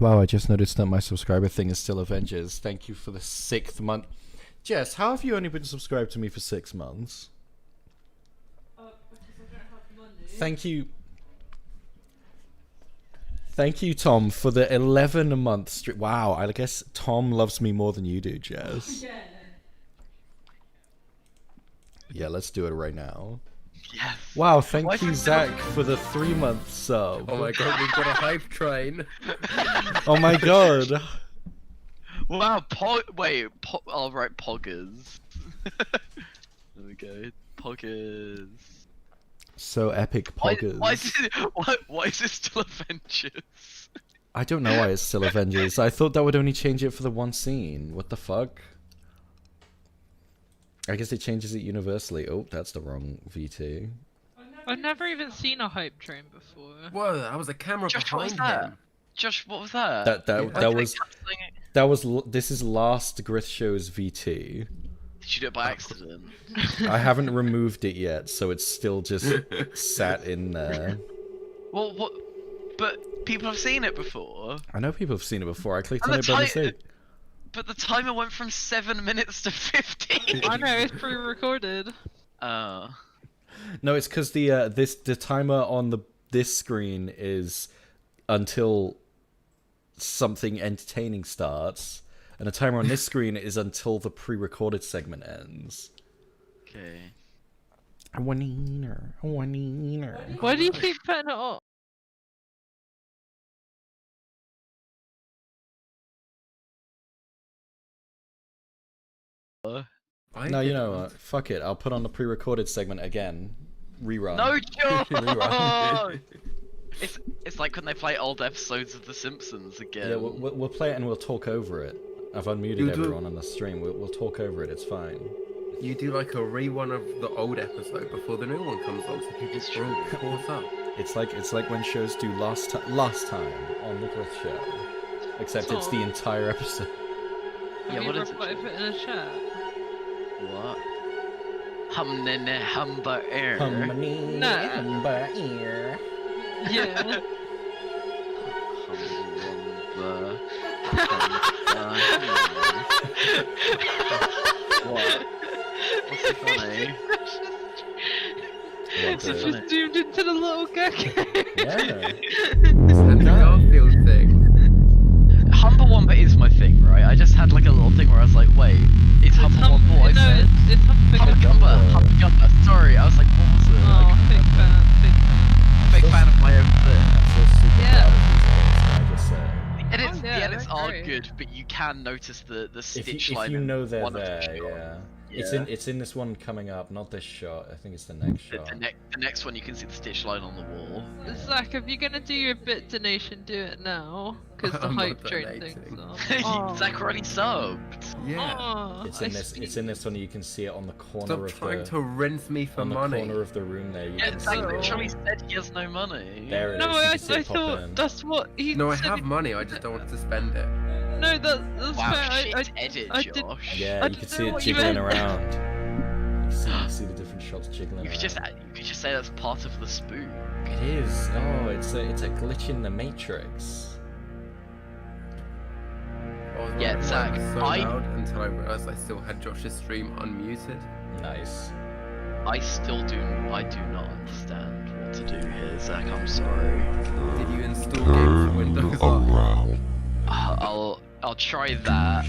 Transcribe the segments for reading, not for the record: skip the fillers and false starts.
Wow, I just noticed that my subscriber thing is still Avengers. Thank you for the 6th month. Jess, how have you only been subscribed to me for 6 months? Because I don't have money. Thank you. Thank you, Tom, for the 11-month streak. Wow, I guess Tom loves me more than you do, Jess. Yeah. Yeah, let's do it right now. Yes. Wow, Why thank you, is it Zach, for the 3-month sub. Oh my god, we've got a hype train. Oh my god. Wow, I'll write poggers. There we go. Poggers. So epic poggers. Why is it still Avengers? I don't know why it's still Avengers. I thought that would only change it for the one scene. What the fuck? I guess it changes it universally. Oh, that's the wrong VT. I've never even seen a hype train before. Whoa, that was a camera Josh, what was behind that? him. Josh, what was that? This is last Grith Show's VT. Did you do it by accident? I haven't removed it yet, so it's still just sat in there. Well, what? But people have seen it before. I know people have seen it before. I clicked And on the it by ti- mistake. But the timer went from 7 minutes to 15. I know, it's pre-recorded. Oh. No, it's because the timer on this screen is until something entertaining starts, and the timer on this screen is until the pre-recorded segment ends. Okay. Why Why do you keep putting it on? No, you know what? Fuck it. I'll put on the pre-recorded segment again. Rerun. No, Josh! Rerun. It's like when they play old episodes of The Simpsons again. Yeah, we'll play it and we'll talk over it. I've unmuted everyone on the stream. We'll talk over it. It's fine. You do like a rerun of the old episode before the new one comes on, so people scroll caught up. It's like when shows do last time on the Grith Show, except it's the entire episode. Yeah, Have what you is it? replied it in a chat? What? Humnene humba air. No. Humba ear. Yeah. What? What's so funny? It's just zoomed into the little gecko. Yeah. It's Andrew Garfield thing. Humba Wumba is my thing, right? I just had like a little thing where I was like, wait, it's Humba Wumba what I said? It's Humba Humba Gumba, Humba Gumba. Sorry, I was like, what was it? Oh, I big fan. big fan of my own thing. Yeah. I just say. Edits, yeah, the edits they're are great. good, but you can notice the stitch If line. you in know they're one of the there, shots. yeah. Yeah. It's in this one coming up, not this shot. I think it's the next shot. The next one you can see the stitch line on the wall. Zach, if you're gonna do your bit donation, do it now. Because the I'm not hype train donating. thing's on. Oh. Zach already subbed. Yeah. Oh, It's in this one. You can see it on the corner Stop of trying the to rinse me for on the money. corner of the room there. You Yeah, can Zach see literally it. said he has no money. There it No, is. You I can see it pop thought in. that's what he No, I said. have money, I just don't want to spend it. No, that's Wow, fair. shit edit, I did- Josh. Yeah, I you can didn't see know it what you jiggling meant. around. You see the different shots jiggling You could around. just say that's part of the spook. It is. Oh, it's a glitch in the Matrix. I was Yeah, running Zach, so I- loud until I realised I still had Josh's stream unmuted. Nice. I do not understand what to do here, Zach. I'm sorry. Did you install games for Windows Live? I'll try that.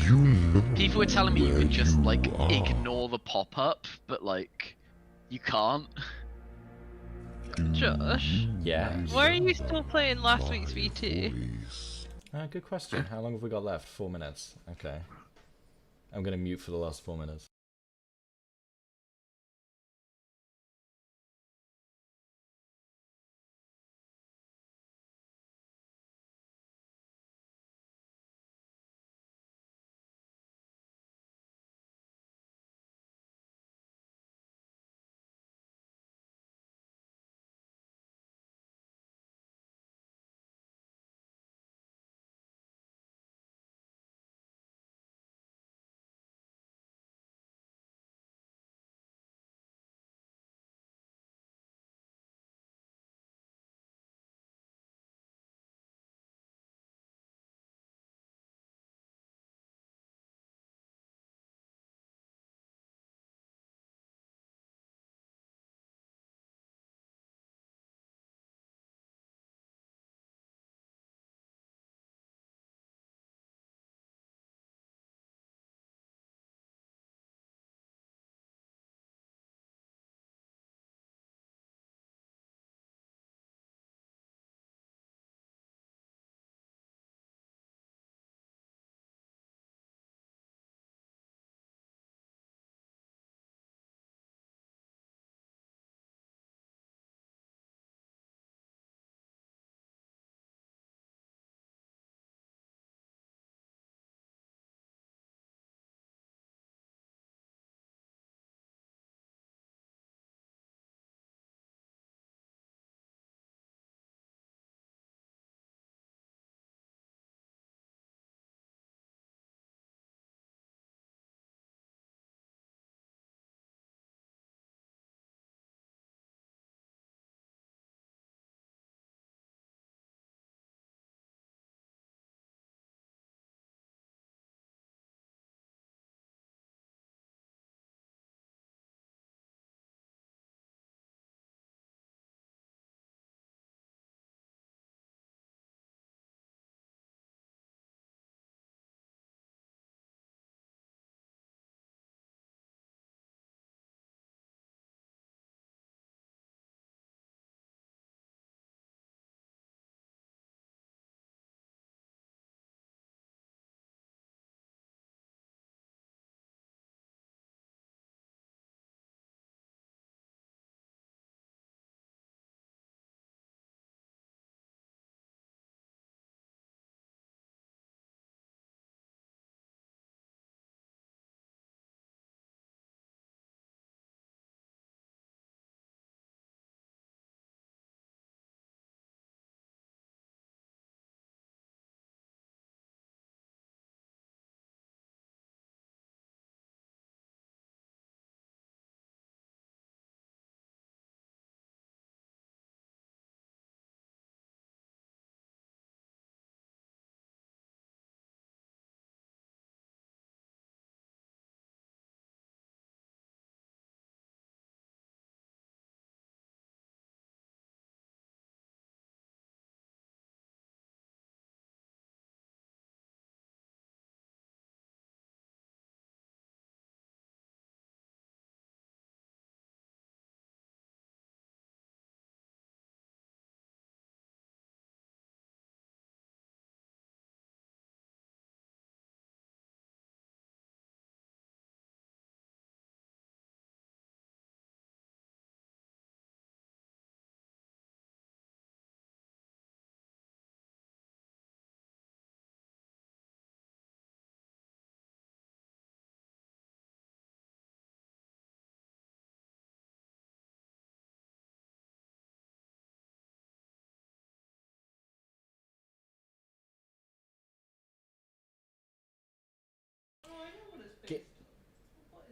People were telling me you could just like ignore the pop-up, but like you can't. Josh, Yeah. why are you still playing last week's VT? Good question. How long have we got left? 4 minutes. Okay. I'm gonna mute for the last 4 minutes.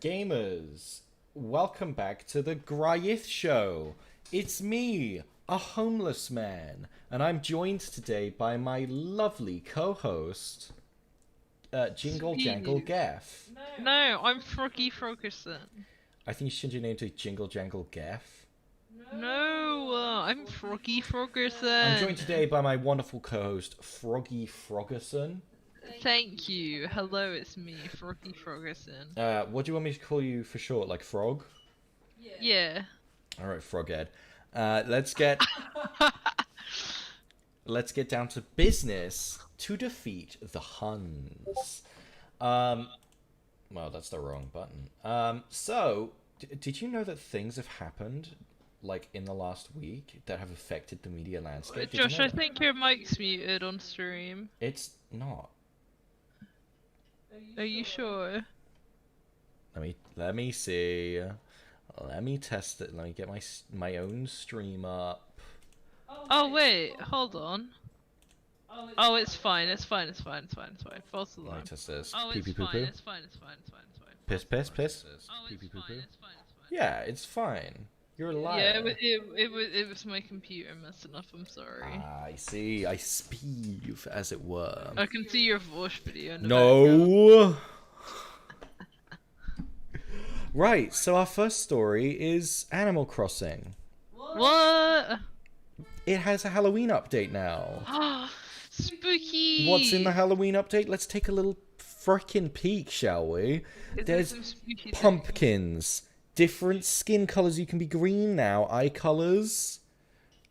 gamers, welcome back to the GRYITH show. It's me, a homeless man, and I'm joined today by my lovely co-host, Jingle Jangle Gaff. No, I'm Froggy Frogerson. I think you should change your name to Jingle Jangle Gaff. No, I'm Froggy Frogerson. I'm joined today by my wonderful co-host, Froggy Frogerson. Thank you. Hello, it's me, Froggy Frogerson. What do you want me to call you for short? Like Frog? Yeah. All right, Froghead. Let's get down to business to defeat the Huns. Well, that's the wrong button. So, did you know that things have happened, like, in the last week that have affected the media landscape? Did you Josh, know I that? think your mic's muted on stream. It's not. Are you sure? Let me see. Let me test it. Let me get my own stream up. Oh wait, hold on. Oh, it's fine. It's fine. It's fine. It's fine. It's fine. False Let me alarm. test this. Oh, Pee it's pee poo fine. poo. It's fine. It's fine. It's fine. It's fine. Piss piss piss. Oh, Pee it's pee poo fine. poo. It's fine. It's fine. Yeah, it's fine. You're a liar. Yeah, it was my computer messing up. I'm sorry. I see. I speave, as it were. I can see your voice video. In the background. No. Right. So our first story is Animal Crossing. What? It has a Halloween update now. Spooky. What's in the Halloween update? Let's take a little frickin' peek, shall we? Is there There's some spooky things? pumpkins, different skin colors. You can be green now, eye colors,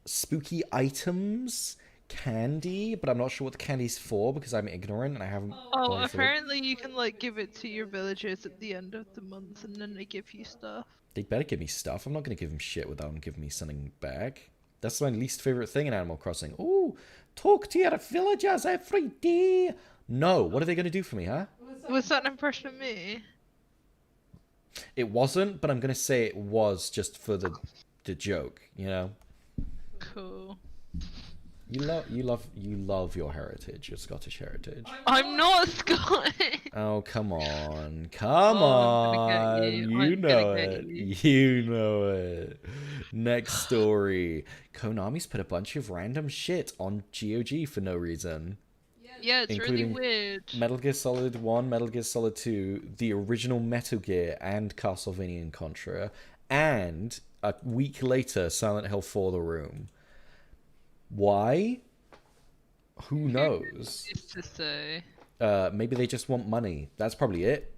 spooky items, candy, but I'm not sure what the candy's for because I'm ignorant and I haven't. Oh, gone through it. apparently you can like give it to your villagers at the end of the month, and then they give you stuff. They better give me stuff. I'm not gonna give them shit without them giving me something back. That's my least favorite thing in Animal Crossing. Ooh, talk to your villagers every day. No, what are they gonna do for me, huh? Was that an impression of me? It wasn't, but I'm gonna say it was just for the joke. You know, Cool. you love your heritage, your Scottish heritage. I'm not Scottish. Oh, come on. Oh, I'm gonna get you. You I'm know gonna get it. you. You know it. Next story. Konami's put a bunch of random shit on GOG for no reason. Yeah, it's really Including weird. Metal Gear Solid 1, Metal Gear Solid 2, the original Metal Gear, and Castlevania and Contra. And, a week later, Silent Hill 4 The Room. Why? Who knows? Is to say, Maybe they just want money. That's probably it.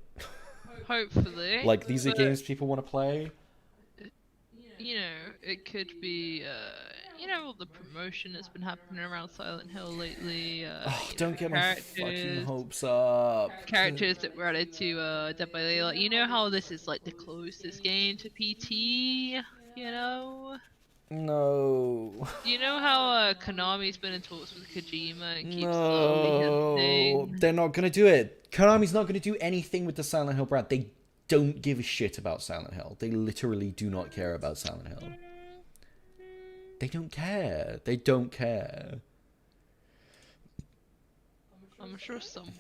hopefully. Like, these are but, games people want to play. You know, it could be. You know, all the promotion that's been happening around Silent Hill lately. Oh, You don't know, get my fucking characters- hopes up. Characters that were added to Dead by Daylight. You know how this is like the closest game to PT. You know. No. You know how Konami's been in talks with Kojima and keeps slowly No. hinting. They're not gonna do it. Konami's not gonna do anything with the Silent Hill brand. They don't give a shit about Silent Hill. They literally do not care about Silent Hill. They don't care. They don't care. I'm sure someone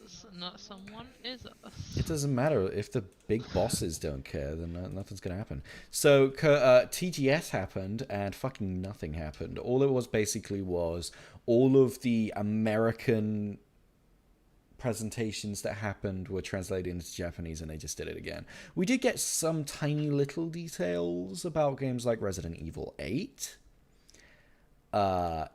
does, and that someone is us. It doesn't matter if the big bosses don't care, then nothing's gonna happen. So TGS happened, and fucking nothing happened. All it was basically was all of the American presentations that happened were translated into Japanese, and they just did it again. We did get some tiny little details about games like Resident Evil 8.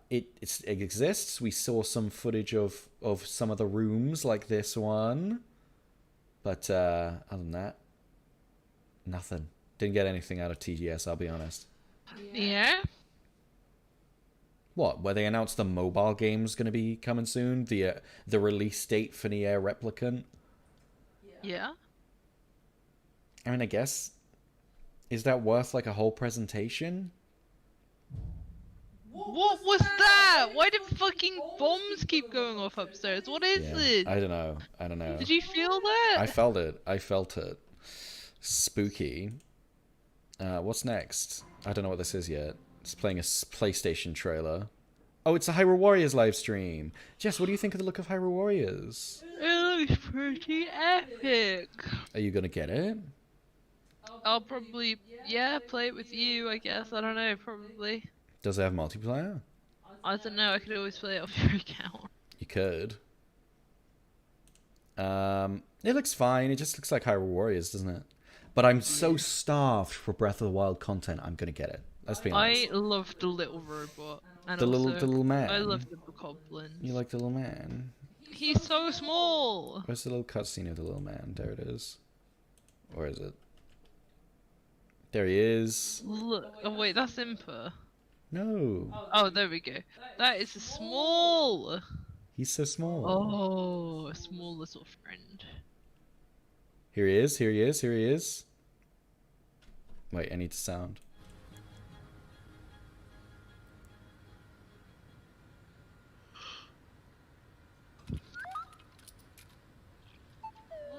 It exists. We saw some footage of some of the rooms, like this one. But other than that, nothing. Didn't get anything out of TGS, I'll be honest. Yeah. What? Where they announced the mobile game's going to be coming soon? The release date for Nier Replicant? Yeah. I mean, I guess... Is that worth, like, a whole presentation? What was that? Why did fucking bombs keep going off upstairs? What is it? I don't know. I don't know. Did you feel that? I felt it. I felt it. Spooky. What's next? I don't know what this is yet. It's playing a PlayStation trailer. Oh, it's a Hyrule Warriors live stream. Jess, what do you think of the look of Hyrule Warriors? It looks pretty epic. Are you gonna get it? I'll probably, yeah, play it with you, I guess. I don't know, probably. Does it have multiplayer? I don't know, I could always play it off your account. You could. It looks fine. It just looks like Hyrule Warriors, doesn't it? But I'm so starved for Breath of the Wild content. I'm gonna get it. Let's be honest. I love the little robot. And The also, little man. I love the goblins. You like the little man? He's so small! Where's the little cutscene of the little man? There it is. Or is it? There he is. Look, oh wait, that's Impa. No. Oh, there we go. That is small! He's so small. Oh, a small little friend. Here he is. Here he is. Here he is. Wait, I need the sound.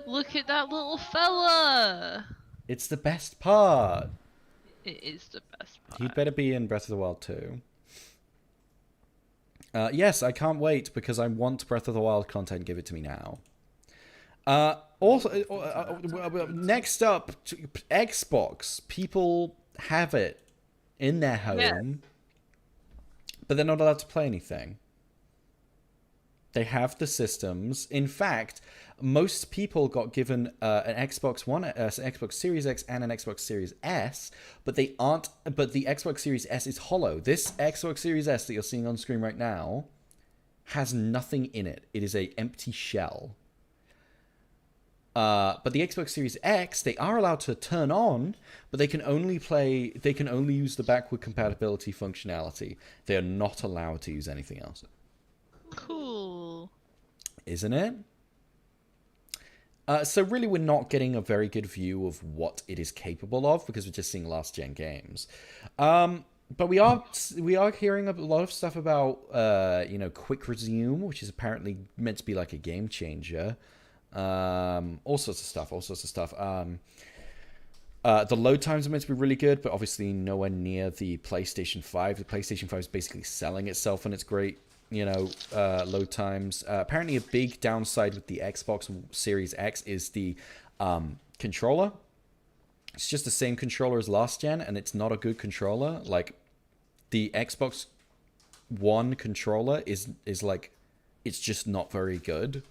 Look at that little fella! It's the best part. It is the best part. He'd better be in Breath of the Wild 2. Yes, I can't wait because I want Breath of the Wild content. Give it to me now. Next up, Xbox. People have it in their home, but they're not allowed to play anything. They have the systems. In fact, most people got given an Xbox One, an Xbox Series X, and an Xbox Series S, but they aren't. But the Xbox Series S is hollow. This Xbox Series S that you're seeing on screen right now has nothing in it. It is an empty shell. But the Xbox Series X, they are allowed to turn on, but they can only play. They can only use the backward compatibility functionality. They are not allowed to use anything else. Cool. Isn't it? So really, we're not getting a very good view of what it is capable of because we're just seeing last gen games. But we are hearing a lot of stuff about quick resume, which is apparently meant to be like a game changer. All sorts of stuff. The load times are meant to be really good, but obviously nowhere near the PlayStation 5. The PlayStation 5 is basically selling itself on its great load times. Apparently a big downside with the Xbox Series X is the controller. It's just the same controller as last gen, and it's not a good controller. Like, the Xbox One controller is like, it's just not very good.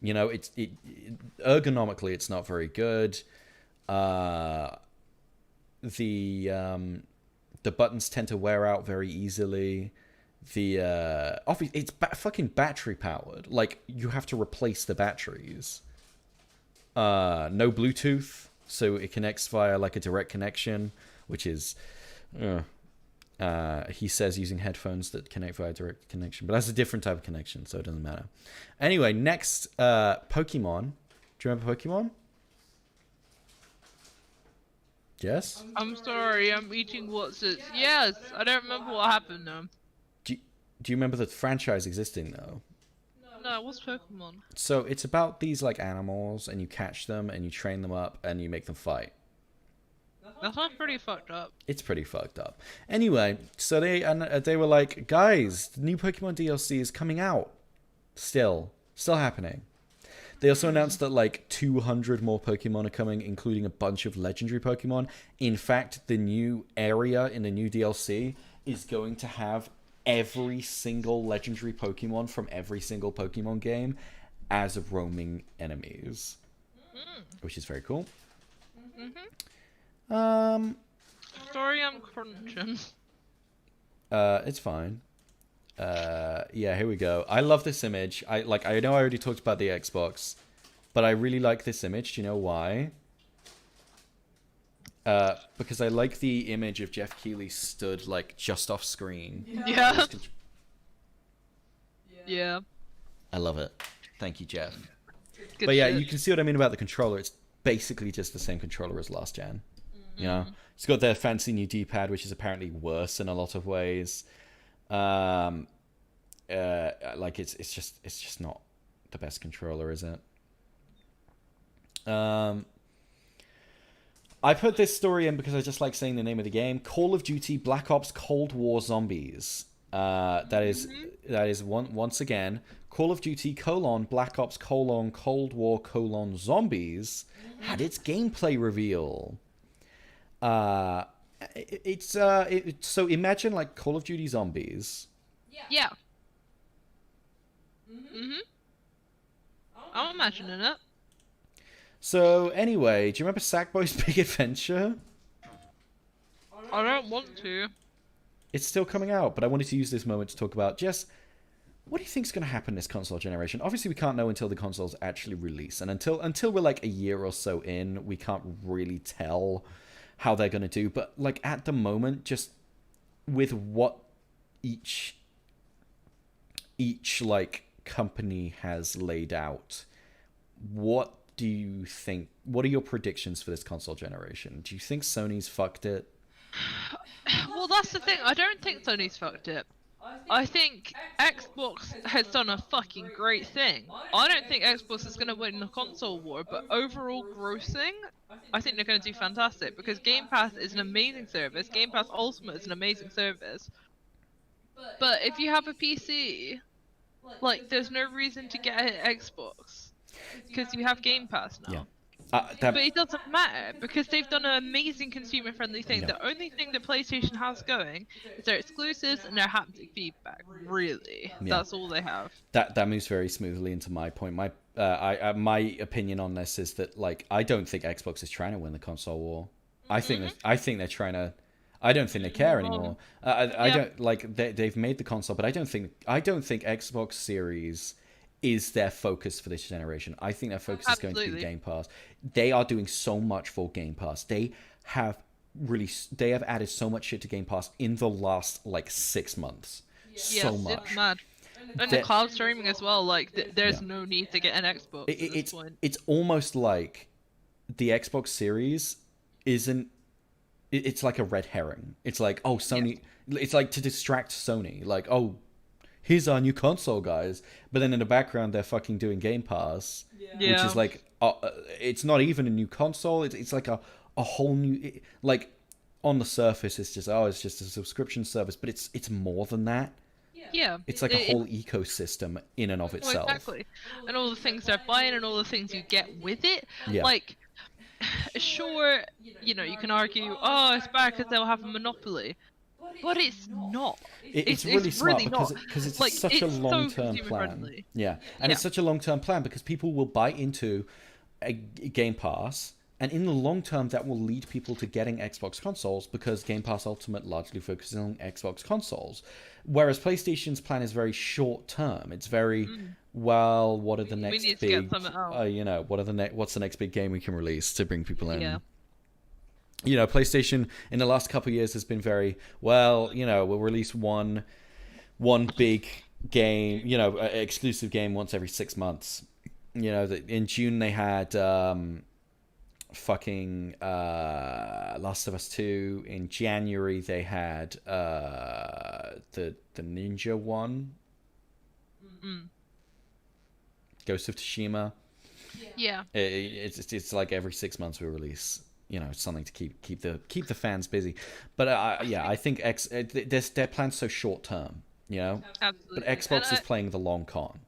You know, ergonomically, it's not very good. The buttons tend to wear out very easily. It's fucking battery powered. Like, you have to replace the batteries. No Bluetooth, so it connects via like a direct connection, which is, he says using headphones that connect via direct connection, but that's a different type of connection, so it doesn't matter. Anyway, next, Pokemon. Do you remember Pokemon? Yes? I'm sorry, I'm eating what's it. Yes, I don't remember what happened now. Do you remember the franchise existing though? No, what's Pokemon? So it's about these like animals, and you catch them and you train them up and you make them fight. That sounds pretty fucked up. It's pretty fucked up. Anyway, so they were like, guys, the new Pokemon DLC is coming out. Still happening. They also announced that like 200 more Pokemon are coming, including a bunch of legendary Pokemon. In fact, the new area in the new DLC is going to have every single legendary Pokemon from every single Pokemon game as roaming enemies, which is very cool. Sorry, I'm crunching. It's fine. Yeah, here we go. I love this image. I know I already talked about the Xbox, but I really like this image. Do you know why? Because I like the image of Jeff Keighley stood like just off screen. Yeah. Yeah. I love it. Thank you, Jeff. Good But yeah, shit. you can see what I mean about the controller. It's basically just the same controller as last gen. You know, it's got their fancy new D-pad, which is apparently worse in a lot of ways. Like it's just not the best controller, is it? I put this story in because I just like saying the name of the game: Call of Duty Black Ops Cold War Zombies. That is once again Call of Duty: Black Ops: Cold War: Zombies had its gameplay reveal. So imagine like Call of Duty Zombies. Yeah. I'm imagining it. So anyway, do you remember Sackboy's Big Adventure? I don't want to. It's still coming out, but I wanted to use this moment to talk about just what do you think is going to happen this console generation? Obviously, we can't know until the consoles actually release, and until we're like a year or so in, we can't really tell how they're going to do. But like at the moment, just with what each like company has laid out, what do you think? What are your predictions for this console generation? Do you think Sony's fucked it? Well, that's the thing. I don't think Sony's fucked it. I think Xbox has done a fucking great thing. I don't think Xbox is going to win the console war, but overall grossing, I think they're going to do fantastic because Game Pass is an amazing service. Game Pass Ultimate is an amazing service. But if you have a PC, like, there's no reason to get an Xbox because you have Game Pass now. Yeah. But it doesn't matter because they've done an amazing consumer-friendly thing. Yeah. The only thing that PlayStation has going is their exclusives and their haptic feedback. Really, that's all they have. That moves very smoothly into my point. My opinion on this is that like I don't think Xbox is trying to win the console war. I think they're trying to. I don't think they care anymore. I don't like they've made the console, but I don't think Xbox Series is their focus for this generation. I think their focus is going to be Game Pass. They are doing so much for Game Pass. They have added so much shit to Game Pass in the last like 6 months. So much. It's mad. And the cloud streaming as well. Like there's no need to get an Xbox at this point. It's almost like the Xbox Series isn't. It's like a red herring. It's like, oh, Sony. Yeah. It's like to distract Sony. Like, oh, here's our new console, guys. But then in the background, they're fucking doing Game Pass, which is like, it's not even a new console. It's like a whole new, like, on the surface, it's just a subscription service, but it's more than that. Yeah. It's like a whole ecosystem in and of itself. Exactly. And all the things they're buying and all the things you get with it. Yeah. Like, sure, you know, you can argue, oh, it's bad because they'll have a monopoly. But it's not. It's really smart really because it's like, such a long-term so plan. Yeah, and it's such a long-term plan because people will buy into a Game Pass, and in the long term, that will lead people to getting Xbox consoles because Game Pass Ultimate largely focuses on Xbox consoles, whereas PlayStation's plan is very short-term. It's very well, what are the next need big, to get something out. you know, what's the next big game we can release to bring people in? Yeah. You know, PlayStation in the last couple of years has been very well. You know, we'll release one big game, you know, exclusive game once every 6 months. You know, in June they had fucking Last of Us 2. In January they had the Ninja one, Ghost of Tsushima. Yeah. It's like every 6 months we release. You know, something to keep the fans busy, but I think their plan's so short term, you know. Absolutely. But Xbox is playing the long con.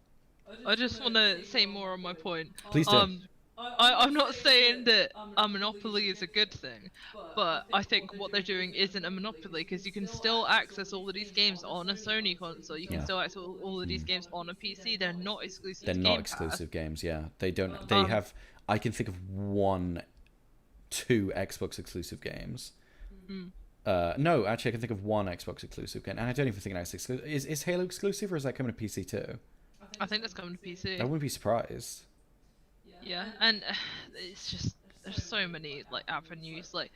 I just want to say more on my point. Please do. I'm not saying that a monopoly is a good thing, but I think what they're doing isn't a monopoly because you can still access all of these games on a Sony console. You can still access all of these games on a PC. They're not exclusive. They're not exclusive games. Yeah, they don't. They have. I can think of 2 Xbox exclusive games. No, actually, I can think of 1 Xbox exclusive game, and I don't even think that's exclusive. Is Halo exclusive, or is that coming to PC too? I think that's coming to PC. I wouldn't be surprised. Yeah, and it's just there's so many like avenues. Like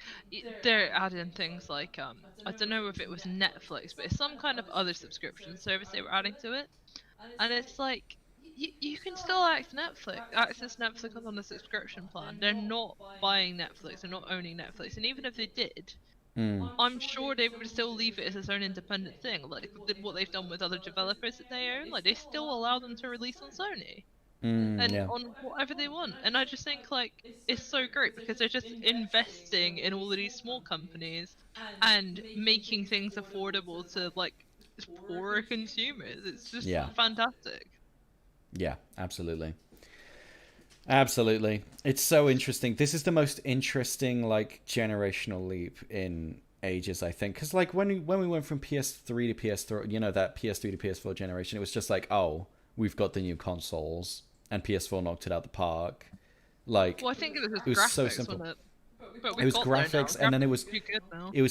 they're adding things like I don't know if it was Netflix, but it's some kind of other subscription service they were adding to it, and it's like. You can still access Netflix on a subscription plan. They're not buying Netflix, they're not owning Netflix, and even if they did, I'm sure they would still leave it as its own independent thing, like what they've done with other developers that they own. Like they still allow them to release on Sony and on whatever they want. And I just think like it's so great because they're just investing in all of these small companies and making things affordable to like poorer consumers. It's just fantastic. Yeah, absolutely. Absolutely. It's so interesting. This is the most interesting like generational leap in ages, I think. Cuz like when we went from PS3 to PS4, you know, that PS3 to PS4 generation, it was just like, "Oh, we've got the new consoles." And PS4 knocked it out the park. Like Well, I think it was it just was so graphics, simple. wasn't it? But It we've was got there now. graphics, and then it Graphics was are too good now. it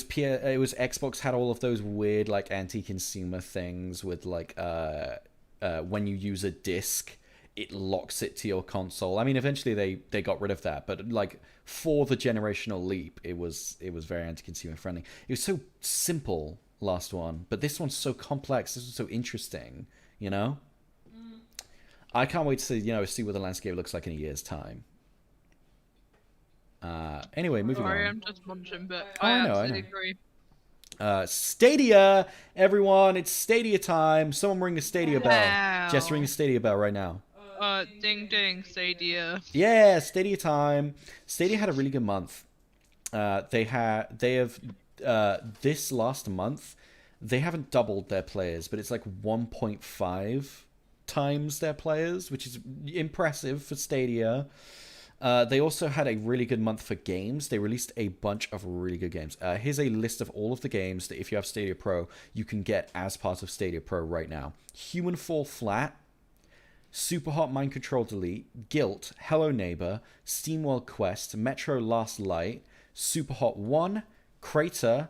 was Xbox had all of those weird like anti-consumer things with like when you use a disc, it locks it to your console. I mean, eventually they got rid of that, but like for the generational leap, it was very anti-consumer friendly. It was so simple last one, but this one's so complex. This one's so interesting. You know, I can't wait to see what the landscape looks like in a year's time. Anyway, moving Sorry, on. I'm just munching, but Oh, I I know, absolutely agree. Stadia, everyone, it's Stadia time. Someone ring the Stadia bell. Wow. Just ring the Stadia bell right now. Ding ding, Stadia. Yeah, Stadia time. Stadia had a really good month. They have this last month, they haven't doubled their players, but it's like 1.5 times their players, which is impressive for Stadia. They also had a really good month for games. They released a bunch of really good games. Here's a list of all of the games that if you have Stadia Pro, you can get as part of Stadia Pro right now. Human Fall Flat, Super Hot Mind Control Delete, Guilt, Hello Neighbor, SteamWorld Quest, Metro Last Light, Super Hot 1, Crater,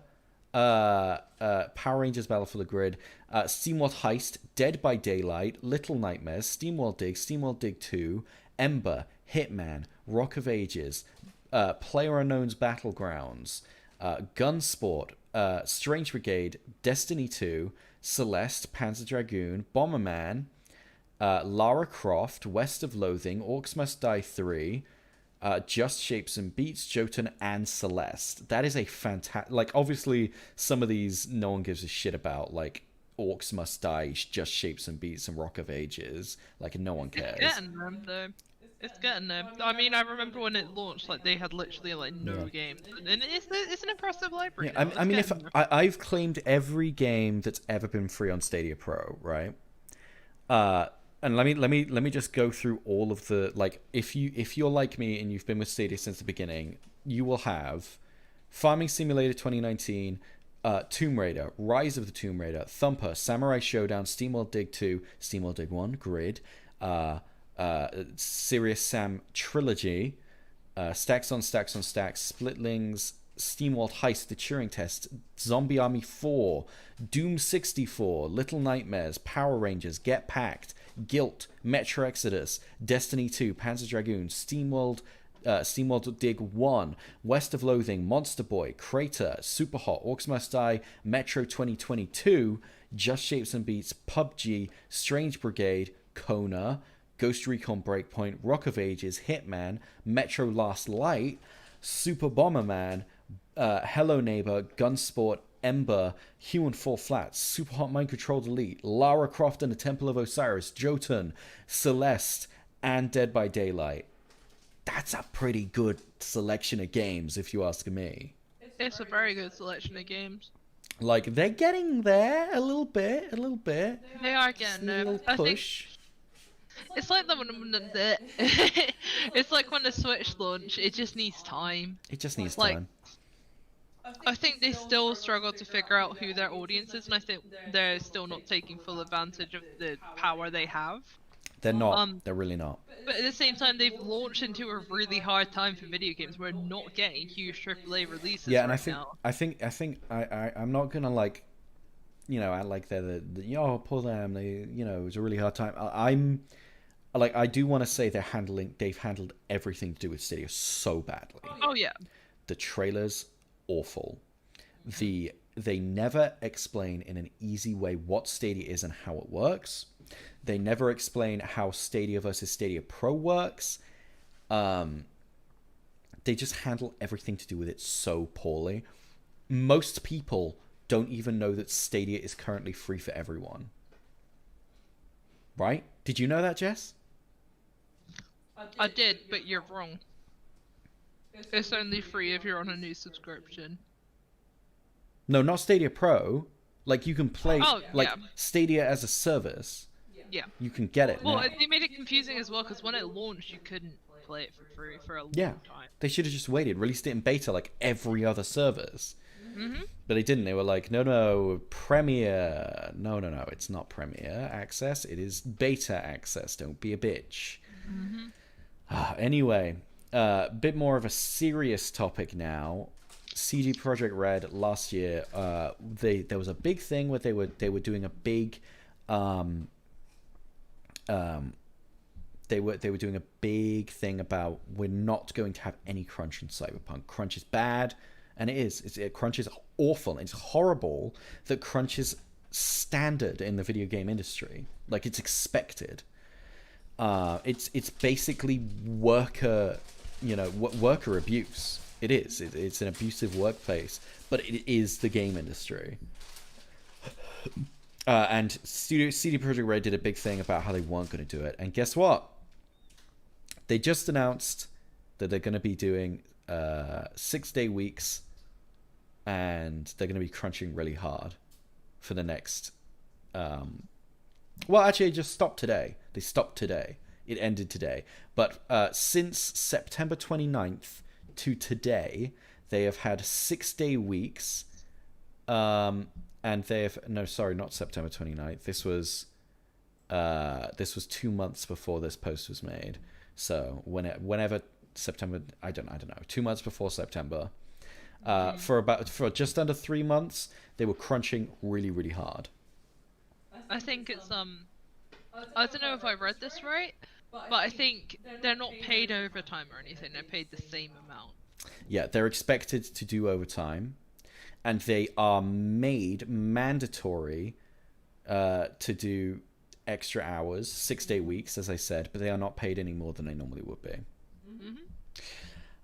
Power Rangers Battle for the Grid, SteamWorld Heist, Dead by Daylight, Little Nightmares, SteamWorld Dig 2, Ember, Hitman, Rock of Ages, PlayerUnknown's Battlegrounds, Gunsport, Strange Brigade, Destiny 2, Celeste, Panzer Dragoon, Bomberman, Lara Croft, West of Loathing, Orcs Must Die 3, Just Shapes and Beats, Jotun, and Celeste. That is a fantastic... Like, obviously, some of these no one gives a shit about, like Orcs Must Die, Just Shapes and Beats, and Rock of Ages. Like, no one cares. It's getting them, though. It's getting there. I mean, I remember when it launched, like they had literally like no games, and it's an impressive library. Yeah, now. I mean, It's if getting there. I've claimed every game that's ever been free on Stadia Pro, right? And let me just go through all of the like. If you're like me and you've been with Stadia since the beginning, you will have Farming Simulator 2019. Tomb Raider, Rise of the Tomb Raider, Thumper, Samurai Showdown, SteamWorld Dig 2, SteamWorld Dig 1, Grid, Serious Sam Trilogy, Stacks on Stacks on Stacks, Splitlings, SteamWorld Heist, The Turing Test, Zombie Army 4, Doom 64, Little Nightmares, Power Rangers, Get Packed, Guilt, Metro Exodus, Destiny 2, Panzer Dragoon, SteamWorld Dig 1, West of Loathing, Monster Boy, Crater, Super Hot, Orcs Must Die, Metro 2022, Just Shapes and Beats, PUBG, Strange Brigade, Kona, Ghost Recon Breakpoint, Rock of Ages, Hitman, Metro Last Light, Super Bomberman, Hello Neighbor, Gunsport, Ember, Human Fall Flat, Super Hot Mind Control Delete, Lara Croft and the Temple of Osiris, Jotun, Celeste, and Dead by Daylight. That's a pretty good selection of games, if you ask me. It's a very good selection of games. Like, they're getting there a little bit. They are getting A there. little I think push. it's like it's like when the Switch launch. It just needs time. It just needs like, time. I think they still struggle to figure out who their audience is, and I think they're still not taking full advantage of the power they have. They're not. They're really not. But at the same time, they've launched into a really hard time for video games. We're not getting huge AAA releases Yeah, and right now. I think I'm not gonna like, act like they're the poor them. They, it was a really hard time. I do want to say they've handled everything to do with Stadia so badly. Oh yeah. The trailers, awful. They never explain in an easy way what Stadia is and how it works. They never explain how Stadia versus Stadia Pro works. They just handle everything to do with it so poorly. Most people don't even know that Stadia is currently free for everyone. Right? Did you know that, Jess? I did, but you're wrong. It's only free if you're on a new subscription. No, not Stadia Pro. Like, you can play Oh, yeah. Stadia as a service. Yeah. You can get it Well, now. they made it confusing as well because when it launched, you couldn't play it for free for a long Yeah. time. They should have just waited, released it in beta like every other service. Mm-hmm. But they didn't. They were like, no, Premiere. No, it's not Premiere access. It is beta access. Don't be a bitch. Anyway, a bit more of a serious topic now. CD Projekt Red last year, there was a big thing where they were doing a big, they were doing a big thing about we're not going to have any crunch in Cyberpunk. Crunch is bad, and it is. Crunch is awful. It's horrible that crunch is standard in the video game industry. Like, it's expected. It's basically worker abuse. It is. It's an abusive workplace, but it is the game industry. And CD Projekt Red did a big thing about how they weren't going to do it. And guess what? They just announced that they're going to be doing 6-day weeks, and they're going to be crunching really hard for the next... well, actually, it just stopped today. They stopped today. It ended today. But since September 29th to today, they have had 6-day weeks. And they have... No, sorry, not September 29th. This was 2 months before this post was made. So whenever September... I don't know. 2 months before September. For just under 3 months, they were crunching really, really hard. I think it's I don't know if I read this right, but I think they're not paid overtime or anything. They're paid the same amount. Yeah, they're expected to do overtime, and they are made mandatory to do extra hours, 6-day weeks, as I said, but they are not paid any more than they normally would be.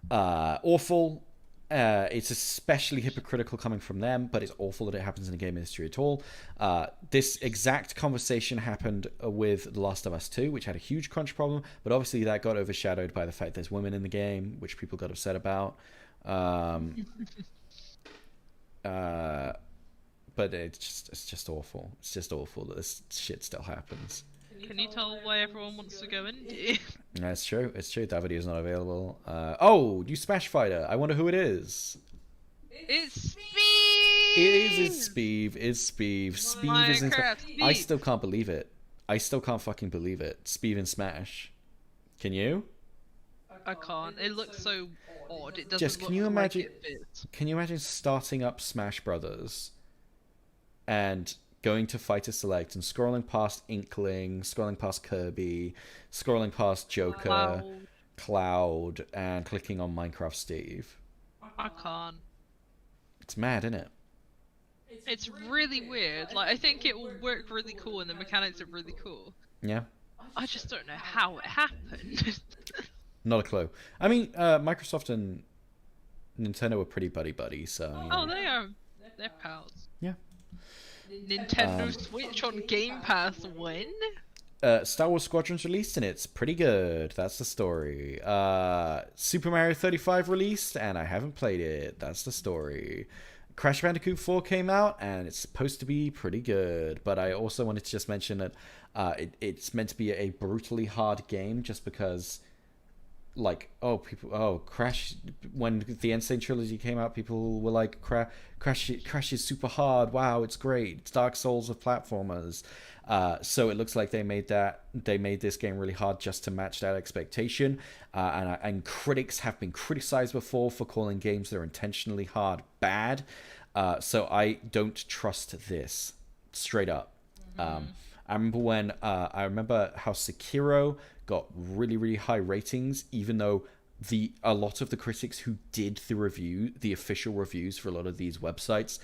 Awful. It's especially hypocritical coming from them, but it's awful that it happens in the game industry at all. This exact conversation happened with The Last of Us 2, which had a huge crunch problem, but obviously that got overshadowed by the fact there's women in the game, which people got upset about. But it's just awful. It's just awful that this shit still happens. Can you tell why everyone wants to go indie? That's true. It's true. That video is not available. Oh, new Smash Fighter. I wonder who it is. It's Speed! It's Speed. It's Speed. Speed is in... Speed. I still can't believe it. I still can't fucking believe it. Speed in Smash. Can you? I can't. It looks so odd. It doesn't Jess, look can you imagine... like it fits. Can you imagine starting up Smash Brothers and going to Fighter Select and scrolling past Inkling, scrolling past Kirby, scrolling past Joker, Cloud, and clicking on Minecraft Steve? I can't. It's mad, isn't it? It's really weird. Like, I think it will work really cool and the mechanics are really cool. Yeah. I just don't know how it happened. Not a clue. I mean, Microsoft and Nintendo were pretty buddy-buddy, so... You know. Oh, they are. They're pals. Yeah. Nintendo Switch on Game Pass when? Star Wars Squadron's released and it's pretty good. That's the story. Super Mario 35 released and I haven't played it. That's the story. Crash Bandicoot 4 came out and it's supposed to be pretty good. But I also wanted to just mention that it's meant to be a brutally hard game just because... Like, Crash, when the Insane Trilogy came out, people were like, Crash is super hard, wow, it's great, it's Dark Souls of platformers. So it looks like they made this game really hard just to match that expectation. And critics have been criticized before for calling games that are intentionally hard bad. So I don't trust this, straight up. I remember how Sekiro got really, really high ratings, even though a lot of the critics who did the official reviews for a lot of these websites,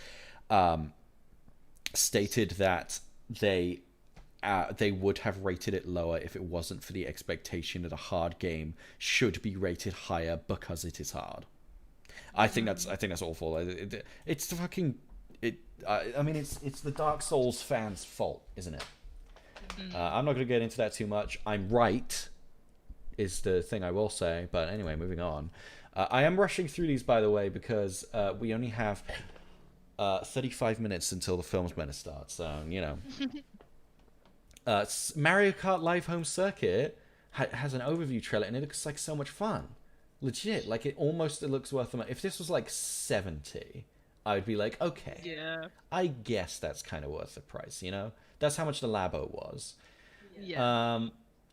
stated that they would have rated it lower if it wasn't for the expectation that a hard game should be rated higher because it is hard. I think that's awful. It's the fucking I mean, it's the Dark Souls fans' fault, isn't it? I'm not going to get into that too much. I'm right, is the thing I will say. But anyway, moving on. I am rushing through these, by the way, because we only have 35 minutes until the film's meant to start. So, you know. Mario Kart Live Home Circuit has an overview trailer, and it looks like so much fun. Legit, like it looks worth the money. If this was like 70, I would be like, okay, Yeah. I guess that's kind of worth the price, you know? That's how much the Labo was. Yeah.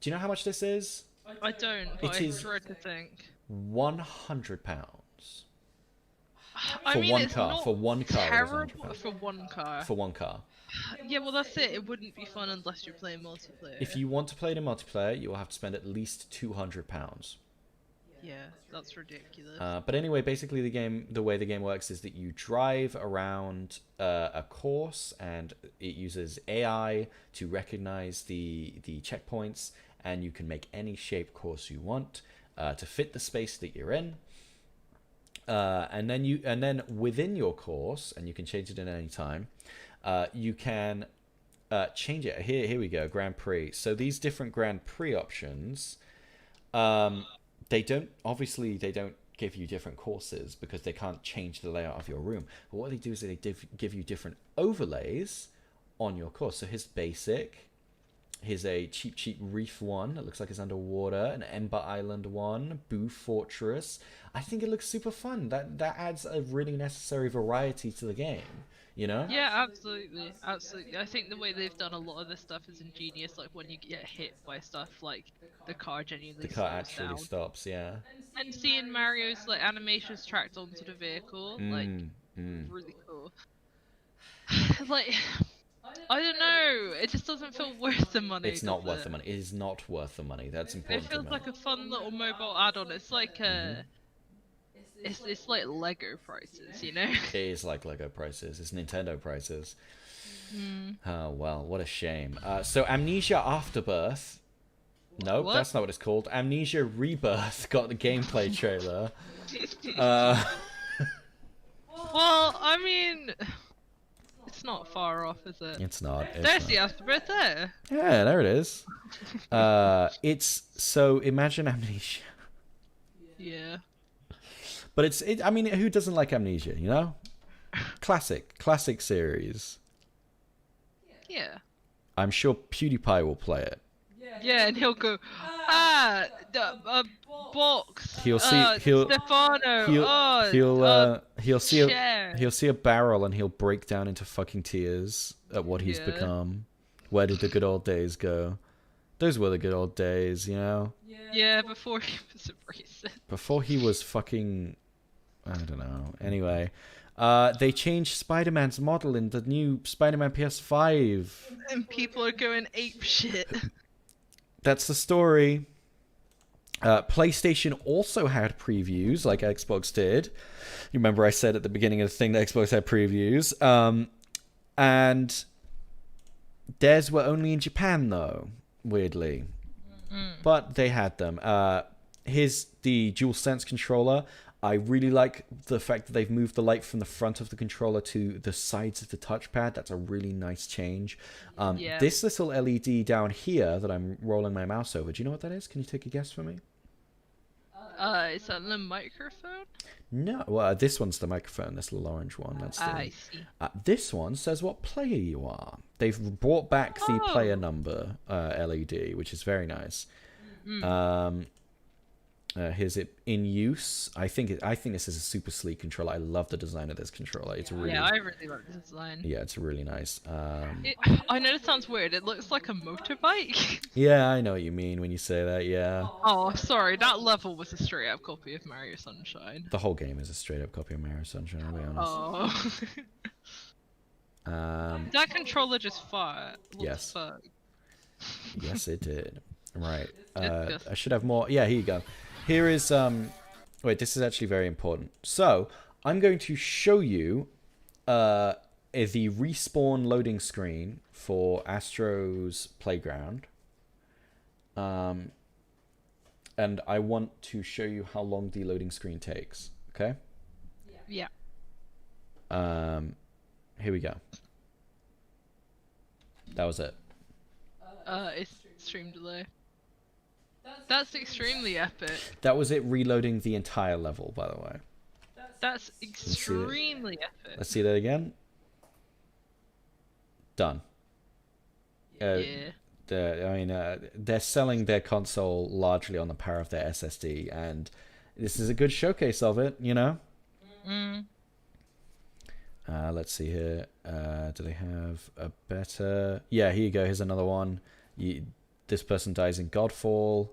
Do you know how much this is? I don't, but It I is- dread to think. £100. I For mean, one it's car, not for one car, it was terrible £100. for one car. For one car. Yeah, well, that's it. It wouldn't be fun unless you're playing multiplayer. If you want to play it in multiplayer, you will have to spend at least £200. Yeah, that's ridiculous. But anyway, basically the way the game works is that you drive around a course, and it uses AI to recognize the checkpoints, and you can make any shape course you want to fit the space that you're in. And then within your course, and you can change it at any time. You can change it. Here we go. Grand Prix. So these different Grand Prix options. They don't give you different courses because they can't change the layout of your room. But what they do is they give you different overlays on your course. So here's basic. Here's a cheap reef one. It looks like it's underwater. An Ember Island one. Boo Fortress. I think it looks super fun. That adds a really necessary variety to the game. You know? Yeah, absolutely, absolutely. I think the way they've done a lot of this stuff is ingenious. Like when you get hit by stuff, like the car genuinely The car slows actually down. stops. Yeah. And seeing Mario's like animations tracked onto the vehicle, like really cool. Like, I don't know. It just doesn't feel worth the money. It's not does worth it? the money. It is not worth the money. That's It important to feels know. like a fun little mobile add-on. It's like it's like Lego prices, you know? It is like Lego prices. It's Nintendo prices. Oh, well, what a shame. So Amnesia Afterbirth. Nope, What? that's not what it's called. Amnesia Rebirth got the gameplay trailer. Well, I mean, it's not far off, is it? It's not. There's the Afterbirth there. Yeah, there it is. So imagine Amnesia. Yeah. But I mean, who doesn't like Amnesia, you know? Classic series. Yeah. I'm sure PewDiePie will play it. Yeah, and he'll go, box. He'll see Stefano. he'll see chair. he'll see a barrel, and he'll break down into fucking tears at what he's Yeah. become. Where did the good old days go? Those were the good old days, you know? Yeah, before he was a racist. Before he was fucking, I don't know. Anyway, they changed Spider-Man's model in the new Spider-Man PS5. And people are going ape shit. That's the story. PlayStation also had previews, like Xbox did. You remember I said at the beginning of the thing that Xbox had previews. And theirs were only in Japan, though, weirdly. But they had them. Here's the DualSense controller. I really like the fact that they've moved the light from the front of the controller to the sides of the touchpad. That's a really nice change. Yeah. This little LED down here that I'm rolling my mouse over, do you know what that is? Can you take a guess for me? Is that the microphone? No, well, this one's the microphone, this little orange one. That's the I see. this one says what player you are. They've brought back the Oh. player number LED, which is very nice. Here's it in use. I think this is a super sleek controller. I love the design of this controller. It's really Yeah, I really like the design. yeah, it's really nice. I know it sounds weird. It looks like a motorbike. Yeah, I know what you mean when you say that. Yeah, Oh, sorry. That level was a straight up copy of Mario Sunshine. the whole game is a straight up copy of Mario Sunshine. I'll be honest. Oh. That controller just fired. Yes. Fuck? Yes, it did. Right. Disgusting. I should have more. Yeah, here you go. Here is wait, this is actually very important. So I'm going to show you the respawn loading screen for Astro's Playground. And I want to show you how long the loading screen takes. Okay. Yeah. Here we go. That was it. It's stream delay. That's extremely epic. That was it reloading the entire level, by the way. That's see it? extremely epic. Let's see that again. Done. Yeah. They're selling their console largely on the power of their SSD, and this is a good showcase of it, you know? Mm. Let's see here. Do they have a better... Yeah, here you go. Here's another one. This person dies in Godfall.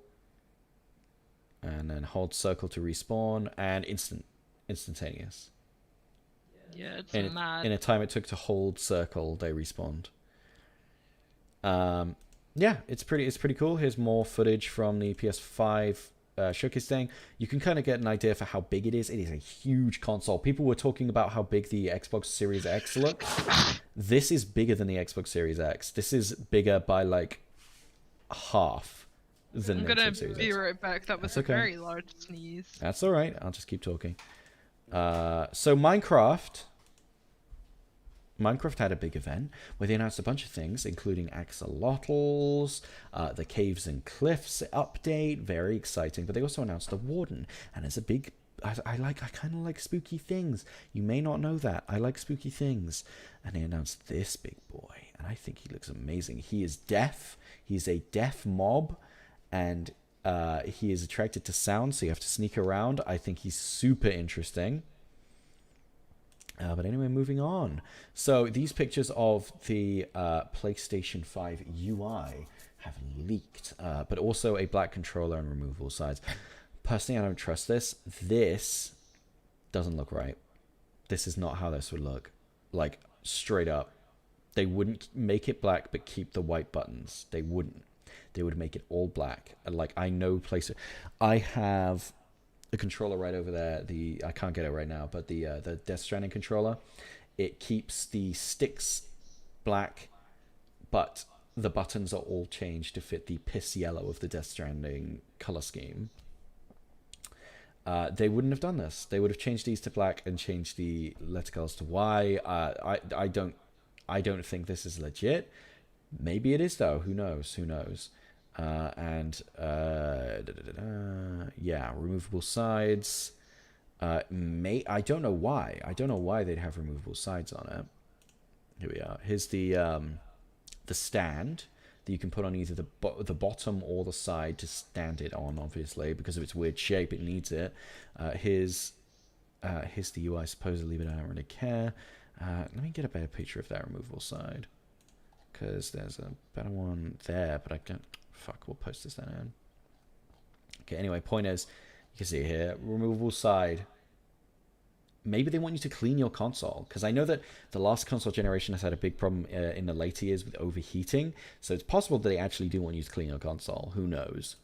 And then hold circle to respawn. And instantaneous. Yeah, it's In mad. a time it took to hold circle, they respawned. Yeah, it's pretty cool. Here's more footage from the PS5 showcase thing. You can kind of get an idea for how big it is. It is a huge console. People were talking about how big the Xbox Series X looks. This is bigger than the Xbox Series X. This is bigger by like half than I'm the gonna Xbox Series be X. right back. That was That's okay. a very large sneeze. That's all right. I'll just keep talking. So Minecraft had a big event where they announced a bunch of things, including axolotls, the Caves and Cliffs update, very exciting. But they also announced a Warden, and it's a big. I kind of like spooky things. You may not know that. I like spooky things, and they announced this big boy, and I think he looks amazing. He is deaf. He's a deaf mob, and he is attracted to sound, so you have to sneak around. I think he's super interesting. But anyway, moving on. So these pictures of the PlayStation 5 UI have leaked, but also a black controller and removable sides. Personally, I don't trust this. This doesn't look right. This is not how this would look. Like, straight up. They wouldn't make it black, but keep the white buttons. They wouldn't. They would make it all black. Like, I know places... I have... the controller right over there, I can't get it right now, but the Death Stranding controller, it keeps the sticks black, but the buttons are all changed to fit the piss yellow of the Death Stranding color scheme. They wouldn't have done this. They would have changed these to black and changed the lettercolors to Y. I don't think this is legit. Maybe it is though. Who knows? Who knows? Yeah, removable sides. I don't know why. I don't know why they'd have removable sides on it. Here we are. Here's the stand that you can put on either the bottom or the side to stand it on. Obviously, because of its weird shape, it needs it. Here's the UI supposedly, but I don't really care. Let me get a better picture of that removable side, because there's a better one there, but I can't. Fuck, we'll post this down. Okay, anyway, point is, you can see here, removable side. Maybe they want you to clean your console, because I know that the last console generation has had a big problem in the later years with overheating, so it's possible that they actually do want you to clean your console. Who knows?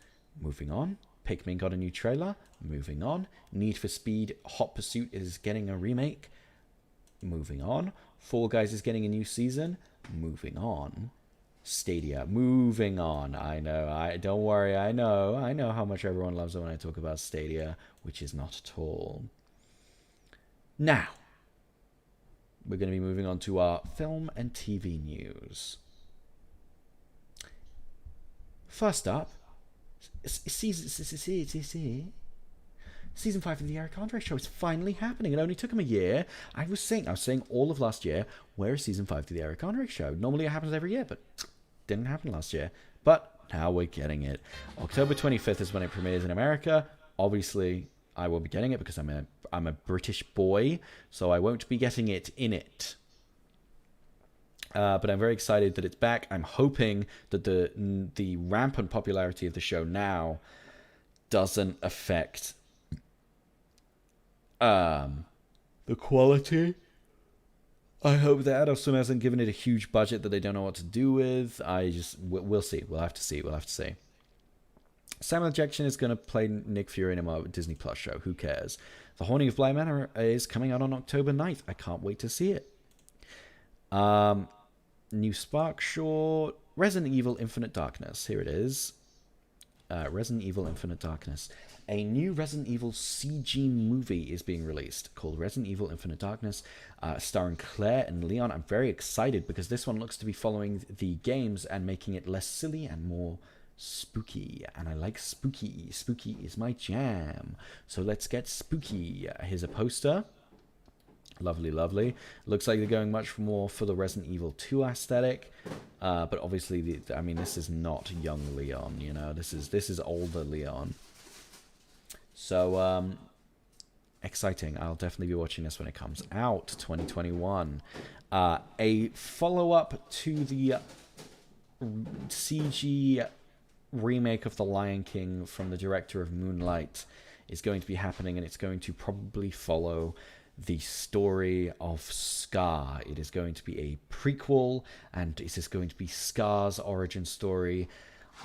Moving on. Pikmin got a new trailer. Moving on. Need for Speed Hot Pursuit is getting a remake. Moving on. Fall Guys is getting a new season. Moving on. Stadia. Moving on. I know. Don't worry. I know how much everyone loves it when I talk about Stadia, which is not at all. Now, we're going to be moving on to our film and TV news. First up, season 5 of the Eric Andre Show is finally happening. It only took him a year. I was saying all of last year, where is season 5 of the Eric Andre Show? Normally it happens every year, but didn't happen last year. But now we're getting it. October 25th is when it premieres in America. Obviously, I will be getting it because I'm a British boy, so I won't be getting it in it. But I'm very excited that it's back. I'm hoping that the rampant popularity of the show now doesn't affect the quality. I hope that Osum hasn't given it a huge budget that they don't know what to do with. We'll see. We'll have to see. Samuel Jackson is going to play Nick Fury in a Disney Plus show. Who cares? The Haunting of Bly Manor is coming out on October 9th. I can't wait to see it. New Spark short. Resident Evil Infinite Darkness. Here it is. Resident Evil Infinite Darkness. A new Resident Evil CG movie is being released called Resident Evil Infinite Darkness, starring Claire and Leon. I'm very excited because this one looks to be following the games and making it less silly and more spooky. And I like spooky. Spooky is my jam. So let's get spooky. Here's a poster. Lovely, lovely. Looks like they're going much more for the Resident Evil 2 aesthetic, but obviously, I mean, this is not young Leon. You know, this is older Leon. So, exciting. I'll definitely be watching this when it comes out, 2021. A follow-up to the CG remake of The Lion King from the director of Moonlight is going to be happening, and it's going to probably follow the story of Scar. It is going to be a prequel, and it is going to be Scar's origin story.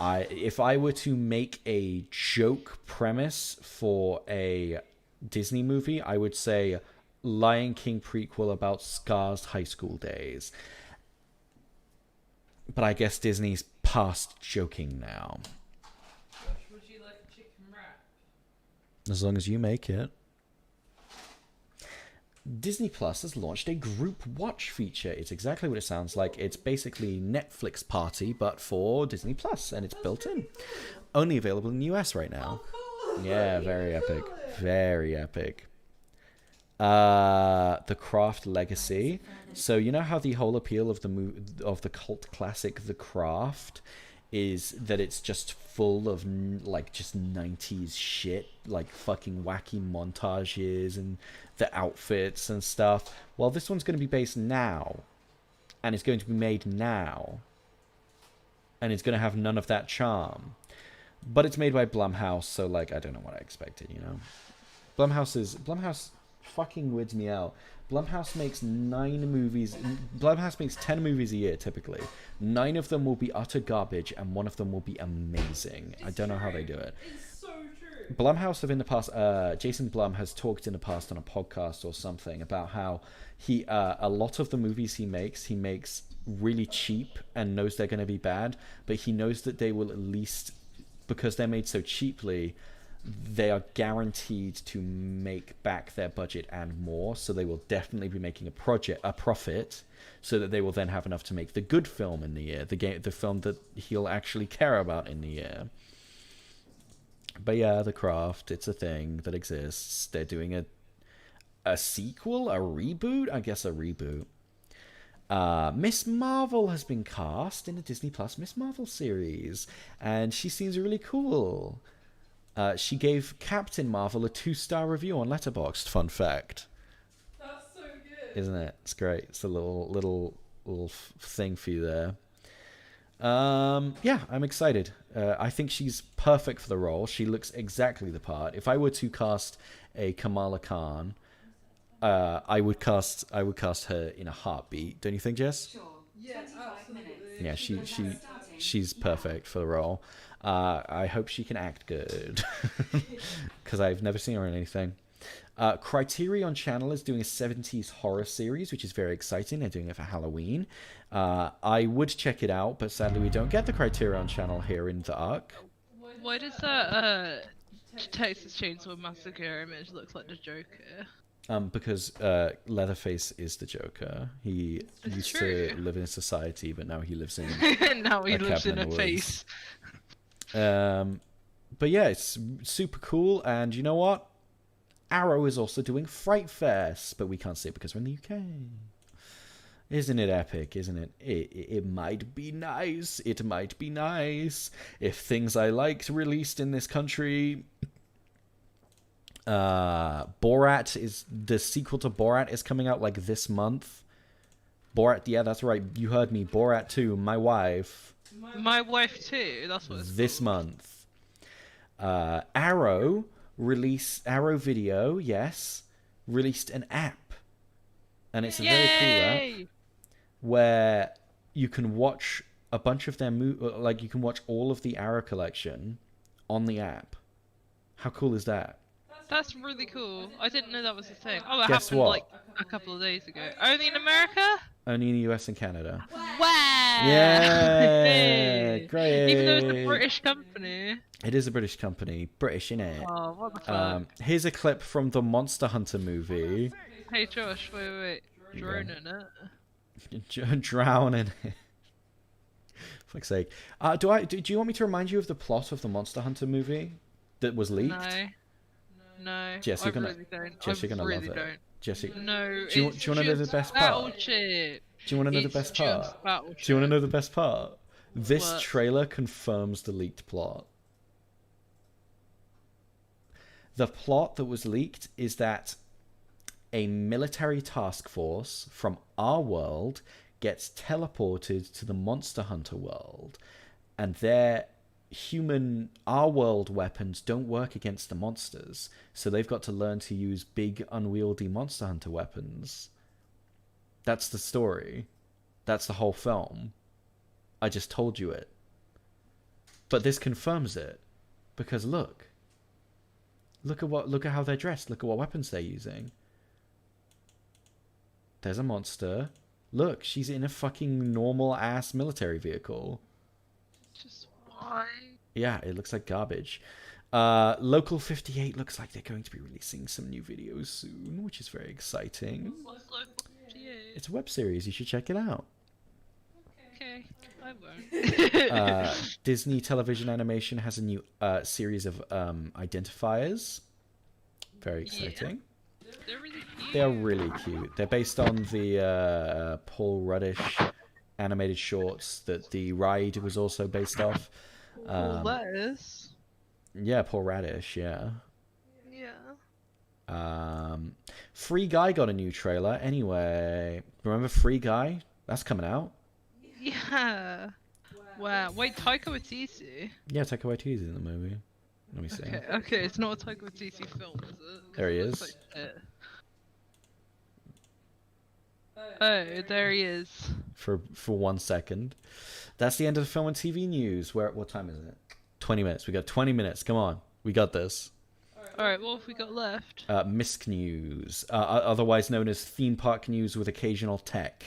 If I were to make a joke premise for a Disney movie, I would say Lion King prequel about Scar's high school days. But I guess Disney's past joking now. Josh, would you like a chicken wrap? As long as you make it. Disney Plus has launched a group watch feature. It's exactly what it sounds like. It's basically Netflix Party, but for Disney Plus, and it's built in. Only available in the US right now. Cool. Yeah, very epic. Very epic. The Craft Legacy. So you know how the whole appeal of the cult classic The Craft is that it's just full of like just 90s shit, like fucking wacky montages and the outfits and stuff. Well, this one's going to be based now, and it's going to be made now, and it's going to have none of that charm. But it's made by Blumhouse, so like I don't know what I expected, you know. Blumhouse fucking weirds me out. Blumhouse makes 9 movies. Blumhouse makes 10 movies a year typically. 9 of them will be utter garbage, and 1 of them will be amazing. I don't know how they do it. It's so true. Blumhouse have in the past, Jason Blum has talked in the past on a podcast or something about how he, a lot of the movies he makes really cheap and knows they're going to be bad, but he knows that they will at least, because they're made so cheaply, they are guaranteed to make back their budget and more, so they will definitely be making a profit, so that they will then have enough to make the good film in the year, the film that he'll actually care about in the year. But yeah, The Craft, it's a thing that exists. They're doing a sequel, a reboot? I guess a reboot. Miss Marvel has been cast in the Disney Plus Miss Marvel series, and she seems really cool. She gave Captain Marvel a 2-star review on Letterboxd. Fun fact. That's so good. Isn't it? It's great. It's a little thing for you there. Yeah, I'm excited. I think she's perfect for the role. She looks exactly the part. If I were to cast a Kamala Khan, I would cast her in a heartbeat. Don't you think, Jess? Sure. Yeah, 25 absolutely. minutes. Yeah, she's perfect for the role. I hope she can act good, because I've never seen her in anything. Criterion Channel is doing a 70s horror series, which is very exciting. They're doing it for Halloween. I would check it out, but sadly we don't get the Criterion Channel here in the Ark. Why does that Texas Chainsaw Massacre image look like the Joker? Because Leatherface is the Joker. He It's used true. to live in society, but now he lives in... Now he A lives in cabin in a the face. But yeah, it's super cool, and you know what? Arrow is also doing Fright Fest, but we can't see it because we're in the UK. Isn't it epic, isn't it? It might be nice. It might be nice if things I liked released in this country. Borat is... The sequel to Borat is coming out like this month. Borat, yeah, that's right. You heard me. Borat 2, my wife. My wife too. That's what it's This called. month. Arrow Video, yes, released an app, and it's a very cool app Yay! where you can watch a bunch of their like you can watch all of the Arrow collection on the app. How cool is that? That's really cool. I didn't know that was a thing. Oh, it Guess happened what? like a couple of days ago. Only in America? Only in the US and Canada. Wow! Yeah, great. Even though it's a British company. It is a British company, British innit? Oh, what the fuck? Here's a clip from the Monster Hunter movie. Hey Josh, wait. Drone in it. Drown in it. Fuck's sake. Do you want me to remind you of the plot of the Monster Hunter movie that was leaked? No. Jess, I you're gonna- really don't. Jess, I you're gonna really love it. don't. Jesse, No, do you it's want to know the just best battle part? chip. Do you want to know the It's best just part? battle Do you want to chip. know the best part? This What? trailer confirms the leaked plot. The plot that was leaked is that a military task force from our world gets teleported to the Monster Hunter world, and their our world weapons don't work against the monsters, so they've got to learn to use big, unwieldy Monster Hunter weapons. That's the story. That's the whole film. I just told you it. But this confirms it. Because look at how they're dressed. Look at what weapons they're using. There's a monster. Look, she's in a fucking normal ass military vehicle. Just why? Yeah, it looks like garbage. Local 58 looks like they're going to be releasing some new videos soon, which is very exciting. What's Local 58? It's a web series. You should check it out. Okay, I won't. Disney Television Animation has a new series of identifiers. Very exciting. They're really cute. They are really cute. They're based on the Paul Ruddish animated shorts that the ride was also based off. Lettuce. Yeah, Paul Radish, yeah. Yeah. Free Guy got a new trailer. Anyway, remember Free Guy? That's coming out. Yeah. Wow. Wait, Taika Waititi. Yeah, Taika Waititi's in the movie. Let me see. Okay, it's not a Taika Waititi film, is it? There he It looks is. like shit. Oh, there he is. For 1 second. That's the end of the film and TV news. What time is it? 20 minutes. We got 20 minutes. Come on. We got this. Alright, what have we got left? Misc news, otherwise known as theme park news with occasional tech.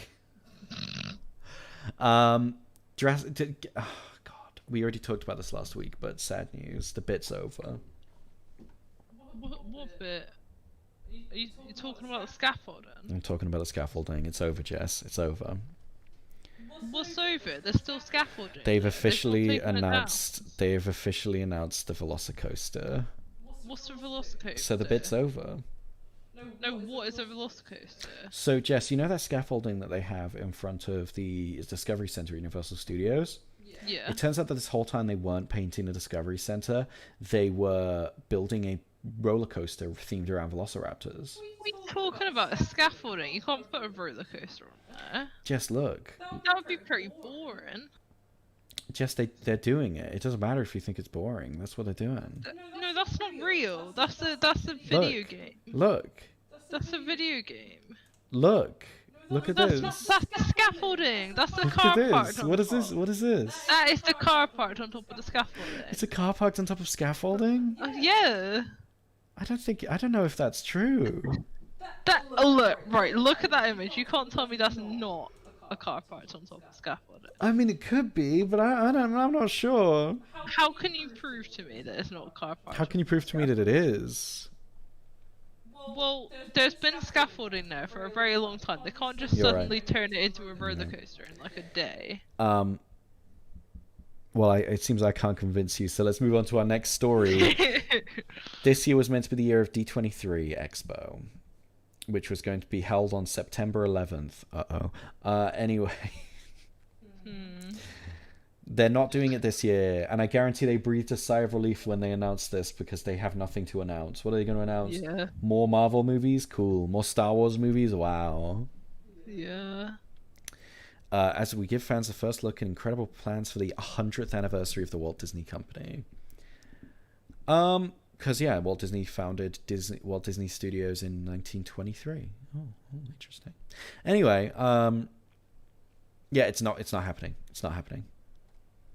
Jurassic. Oh, God, we already talked about this last week, but sad news: the bit's over. What bit? Are you talking about the scaffolding? I'm talking about the scaffolding. It's over, Jess. It's over. What's over? There's still scaffolding. They've They've not officially taken it down. announced. They have officially announced the Velocicoaster. What's the Velocicoaster? So the bit's over. No, what is a Velocicoaster? So Jess, you know that scaffolding that they have in front of the Discovery Center at Universal Studios? Yeah. It turns out that this whole time they weren't painting the Discovery Center. They were building a roller coaster themed around velociraptors. What are you talking about? A scaffolding? You can't put a roller coaster on there. Just look. That would be pretty boring. Just they're doing it. It doesn't matter if you think it's boring. That's what they're doing. No, that's not real. That's a video game. Look. That's a video game. Look. Look at this. That's the scaffolding. That's the Look car at part. this. on What is top. this? What is this? That is the car part on top of the scaffolding. It's a car parked on top of scaffolding? Yeah. I don't know if that's true. Look at that image. You can't tell me that's not a car parked on top of scaffolding. I mean, it could be, but I'm not sure. How can you prove to me that it's not a car parked? How can you prove to me that it is? Well, there's been scaffolding there for a very long time. They can't just You're right. suddenly turn it into a roller coaster in like a day. Well, it seems I can't convince you, so let's move on to our next story. This year was meant to be the year of D23 Expo, which was going to be held on September 11th. Anyway. They're not doing it this year, and I guarantee they breathed a sigh of relief when they announced this because they have nothing to announce. What are they going to announce? Yeah. More Marvel movies? Cool. More Star Wars movies? Wow. Yeah. As we give fans a first look at incredible plans for the 100th anniversary of the Walt Disney Company. Because, yeah, Walt Disney founded Walt Disney Studios in 1923. Oh, interesting. Anyway, yeah, it's not happening. It's not happening.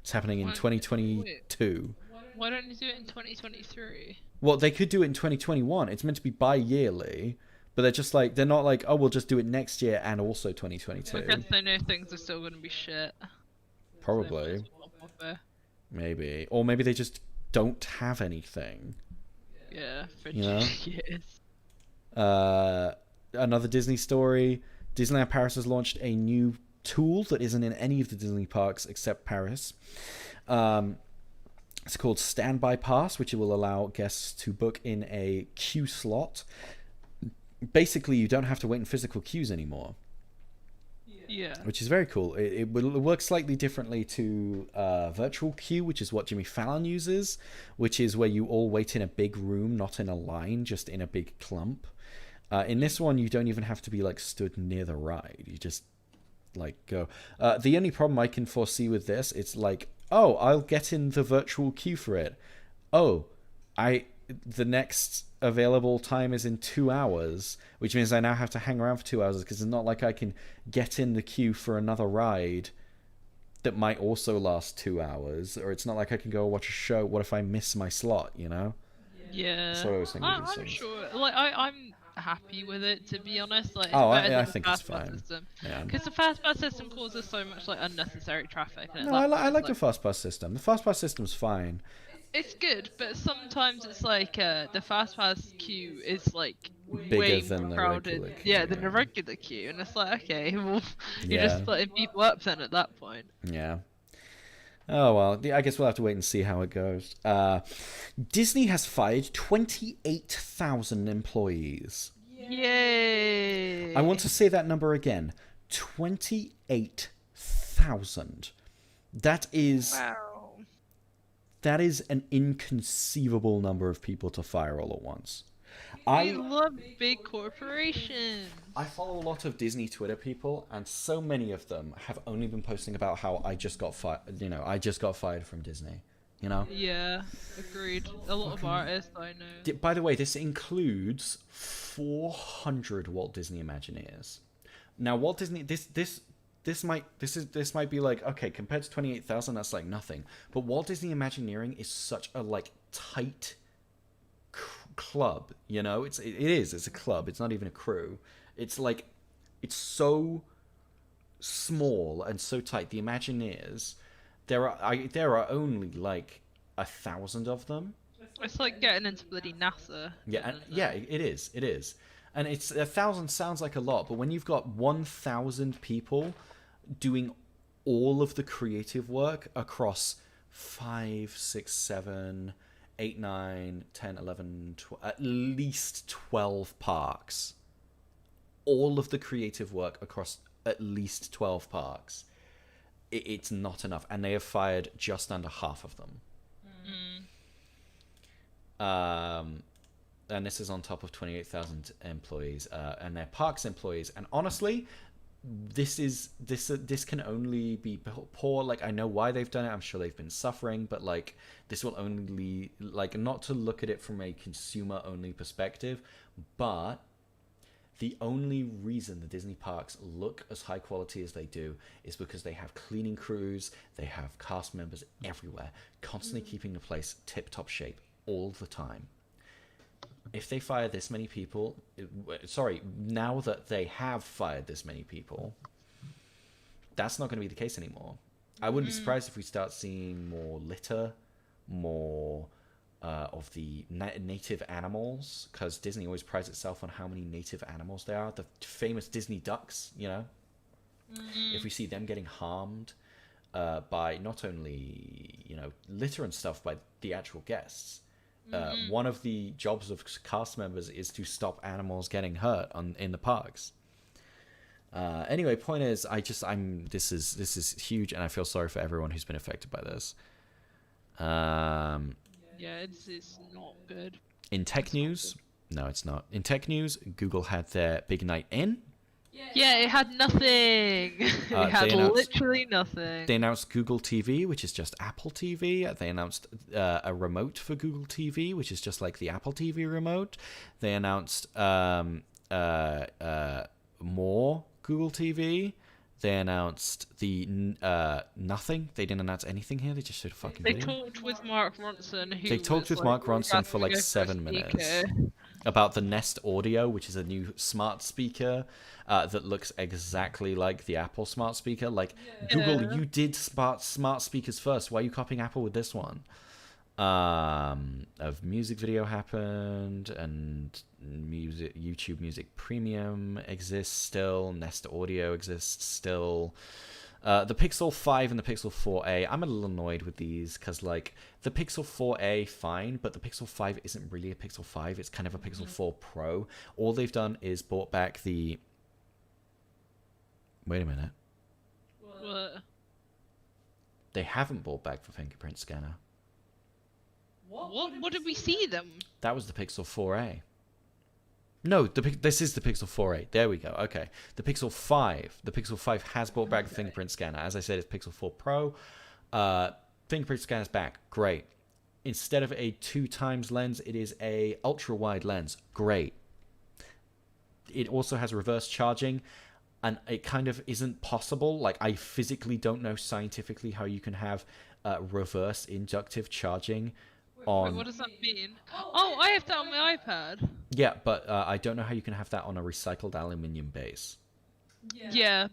It's happening in 2022. Why don't you do it in 2023? Well, they could do it in 2021. It's meant to be bi-yearly, but they're not like, oh, we'll just do it next year and also 2022. I guess they know things are still going to be shit. Probably. Maybe. Or maybe they just don't have anything. Yeah, for You know? years. Another Disney story. Disneyland Paris has launched a new tool that isn't in any of the Disney parks except Paris. It's called Standby Pass, which will allow guests to book in a queue slot basically you don't have to wait in physical queues anymore, Yeah. which is very cool. It works slightly differently to virtual queue, which is what Jimmy Fallon uses, which is where you all wait in a big room, not in a line, just in a big clump. In this one, you don't even have to be like stood near the ride. You just like go. The only problem I can foresee with this, it's like, oh, I'll get in the virtual queue for it. Oh, the next available time is in 2 hours, which means I now have to hang around for 2 hours, because it's not like I can get in the queue for another ride that might also last 2 hours, or it's not like I can go watch a show. What if I miss my slot, you know? Yeah. So I was thinking these I'm things. sure. Like I'm happy with it, to be honest. Like, it's Oh, better I than think the it's fast pass fine. system. Yeah. Because the fast pass system causes so much like unnecessary traffic. And No, I like the fast pass system. The fast pass system's fine. It's good, but sometimes it's like the fast pass queue is like Bigger way than more the crowded. regular queue, Yeah, than yeah. a regular queue, and it's like, okay, well, you're Yeah. just splitting people up then at that point. Yeah. Oh, well, I guess we'll have to wait and see how it goes. Disney has fired 28,000 employees. Yay! I want to say that number again. 28,000. That is Wow. that is an inconceivable number of people to fire all at once. I love big corporations. I follow a lot of Disney Twitter people, and so many of them have only been posting about how I just got fired. You know, I just got fired from Disney. You know. Yeah, agreed. A lot of artists I know. By the way, this includes 400 Walt Disney Imagineers. Now, Walt Disney, this might be like, okay, compared to 28,000, that's like nothing. But Walt Disney Imagineering is such a like tight club, you know. It's a club. It's not even a crew. It's like, it's so small and so tight. The Imagineers, there are only like 1,000 of them. It's like getting into bloody NASA. Yeah, it is. And it's 1,000 sounds like a lot, but when you've got 1,000 people doing all of the creative work across 5, 6, 7, 8, 9, 10, 11, 12, at least 12 parks, all of the creative work across at least 12 parks, it's not enough. And they have fired just under half of them. And this is on top of 28,000 employees, and their parks employees. And honestly, this can only be poor. Like, I know why they've done it. I'm sure they've been suffering, but like, this will only, like, not to look at it from a consumer only perspective, but the only reason the Disney parks look as high quality as they do is because they have cleaning crews, they have cast members everywhere, constantly keeping the place tip-top shape all the time. If they fire this many people, now that they have fired this many people, that's not going to be the case anymore. I wouldn't be surprised if we start seeing more litter, more of the native animals, because Disney always prides itself on how many native animals there are. The famous Disney ducks, you know? If we see them getting harmed by not only, you know, litter and stuff, by the actual guests. One of the jobs of cast members is to stop animals getting hurt in the parks. Anyway, point is, this is huge, and I feel sorry for everyone who's been affected by this. Yeah, it's not good. In tech news, no, it's not. In tech news, Google had their big night in. Yeah, it had nothing. It had literally nothing. They announced Google TV, which is just Apple TV. They announced a remote for Google TV, which is just like the Apple TV remote. They announced more Google TV. They announced the nothing. They didn't announce anything here. They just showed a fucking They video. talked with Mark Ronson. They talked with Mark Ronson for like 7 minutes about the Nest Audio, which is a new smart speaker that looks exactly like the Apple smart speaker. Like, Google, you did smart speakers first. Why are you copying Apple with this one? A music video happened, and YouTube Music Premium exists still. Nest Audio exists still. The Pixel 5 and the Pixel 4a, I'm a little annoyed with these because, like, the Pixel 4a, fine, but the Pixel 5 isn't really a Pixel 5. It's kind of a Pixel 4 Pro. All they've done is brought back the... Wait a minute. What? They haven't brought back the fingerprint scanner. What did we see them? That was the Pixel 4a. No, this is the Pixel 4a. There we go. Okay. The Pixel 5. The Pixel 5 has brought back the fingerprint scanner. As I said, it's Pixel 4 Pro. Fingerprint scanner's back. Great. Instead of a 2x lens, it is a ultra-wide lens. Great. It also has reverse charging, and it kind of isn't possible. Like, I physically don't know scientifically how you can have reverse inductive charging on... Wait, what does that mean? Oh, I have that on my iPad. Yeah, but I don't know how you can have that on a recycled aluminium base. Yeah.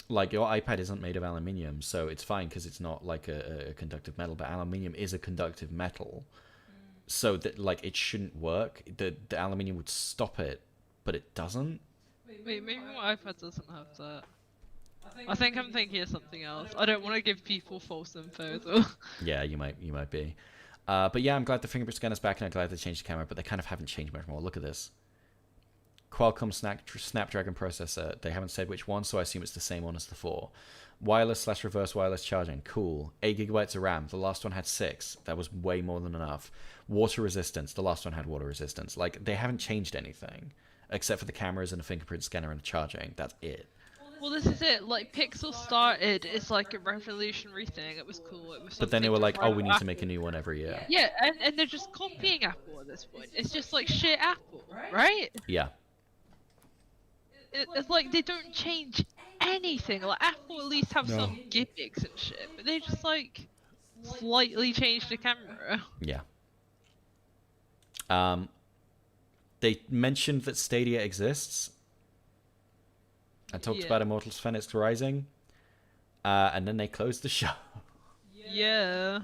Like, your iPad isn't made of aluminium, so it's fine because it's not like a conductive metal, but aluminium is a conductive metal. So that, like, it shouldn't work. The aluminium would stop it, but it doesn't. Wait, maybe my iPad doesn't have that. I think I'm thinking of something else. I don't want to give people false info though. Yeah, you might be. But yeah, I'm glad the fingerprint scanner's back, and I'm glad they changed the camera, but they kind of haven't changed much more. Look at this. Qualcomm Snapdragon processor. They haven't said which one, so I assume it's the same one as the 4. Wireless/reverse wireless charging. Cool. 8 gigabytes of RAM. The last one had 6. That was way more than enough. Water resistance. The last one had water resistance. Like, they haven't changed anything, except for the cameras and a fingerprint scanner and charging. That's it. Well, this is it. Like, Pixel started as like a revolutionary thing. It was cool. It was. But then they something were to like, try oh, we need to Apple. make a new one every year. Yeah, and they're just copying Apple at this point. It's just like shit Apple, right? Yeah. It's like they don't change anything. Like Apple at least have some gimmicks and shit, but they just like slightly change the camera. Yeah. They mentioned that Stadia exists. I talked about Immortals Phoenix Rising. And then they closed the show. Yeah.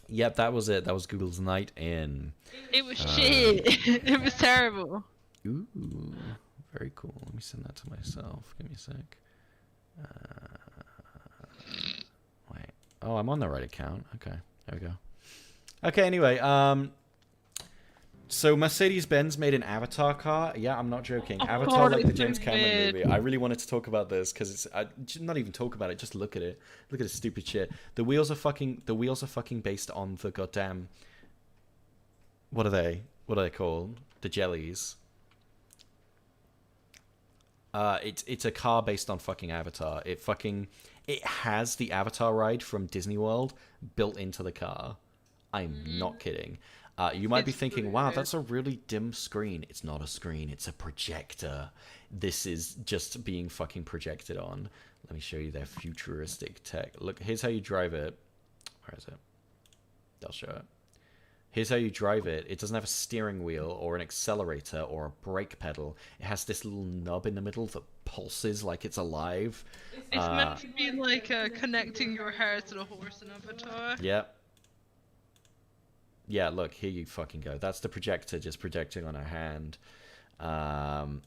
Yep, that was it. That was Google's night in. It was shit. It was terrible. Ooh, very cool. Let me send that to myself. Give me a sec. Wait. Oh, I'm on the right account. Okay, there we go. Okay, anyway, so Mercedes-Benz made an Avatar car. Yeah, I'm not joking. Oh, Avatar, God, like the it's so James Cameron weird. movie. I really wanted to talk about this because it's not even talk about it. Just look at it. Look at this stupid shit. The wheels are fucking based on the goddamn. What are they? What are they called? The jellies. It's a car based on fucking Avatar. It has the Avatar ride from Disney World built into the car. I'm not kidding. You might be thinking, wow, that's a really dim screen. It's not a screen, it's a projector. This is just being fucking projected on. Let me show you their futuristic tech. Look, here's how you drive it. Where is it? I'll show it. Here's how you drive it. It doesn't have a steering wheel or an accelerator or a brake pedal. It has this little nub in the middle that pulses like it's alive. It's meant to be like connecting your hair to the horse in Avatar. Yep. Yeah, look, here you fucking go. That's the projector just projecting on her hand. And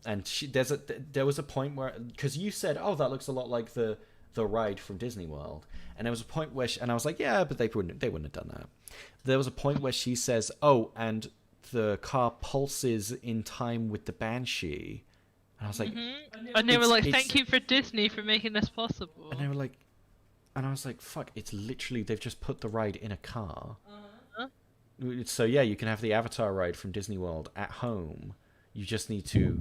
there was a point where, because you said, oh, that looks a lot like the ride from Disney World. And there was a point where, and I was like, yeah, but they wouldn't have done that. There was a point where she says, oh, and the car pulses in time with the Banshee. And I was like, And they were like, it's- thank you for Disney for making this possible. and they were like, and I was like, fuck, it's literally, they've just put the ride in a car. So yeah, you can have the Avatar ride from Disney World at home. You just need to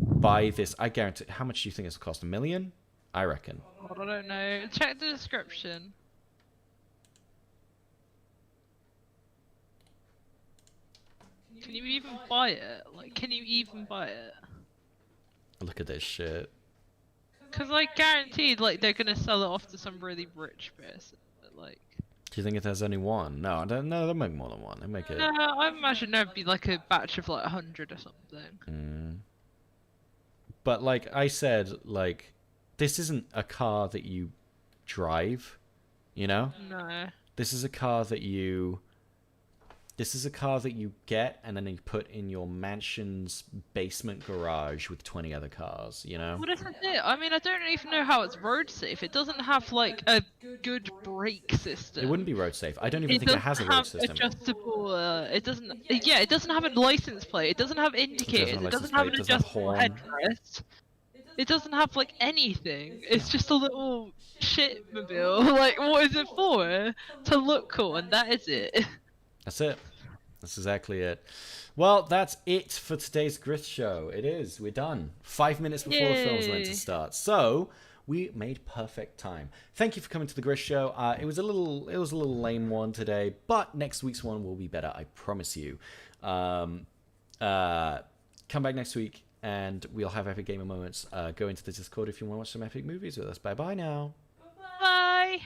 buy this. I guarantee. How much do you think it's cost? $1 million? I reckon. I don't know. Check the description. Can you even buy it? Like, can you even buy it? Look at this shit. Because, like, guaranteed, like, they're gonna sell it off to some really rich person. But, like... Do you think it has only one? No, they'll make more than one. They make it. No, I imagine there'd be, like, a batch of, like, 100 or something. But like I said, like, this isn't a car that you drive, you know? No. This is a car that you This is a car that you get and then you put in your mansion's basement garage with 20 other cars, you know? What is it? I mean, I don't even know how it's road safe. It doesn't have like a good brake system. It wouldn't be road safe. I don't even think it has a road system. Adjustable. It doesn't. Yeah, it doesn't have a license plate. It doesn't have indicators. It doesn't have an adjustable headrest. It doesn't have like anything. It's just a little shitmobile. Like, what is it for? To look cool, and that is it. That's it. That's exactly it. Well, that's it for today's Grith show. It is. We're done. 5 minutes before the film's meant to Yay. start. So we made perfect time. Thank you for coming to the Grith show. It was a little lame one today, but next week's one will be better. I promise you. Come back next week, and we'll have epic gamer moments. Go into the Discord if you want to watch some epic movies with us. Bye bye now. Bye.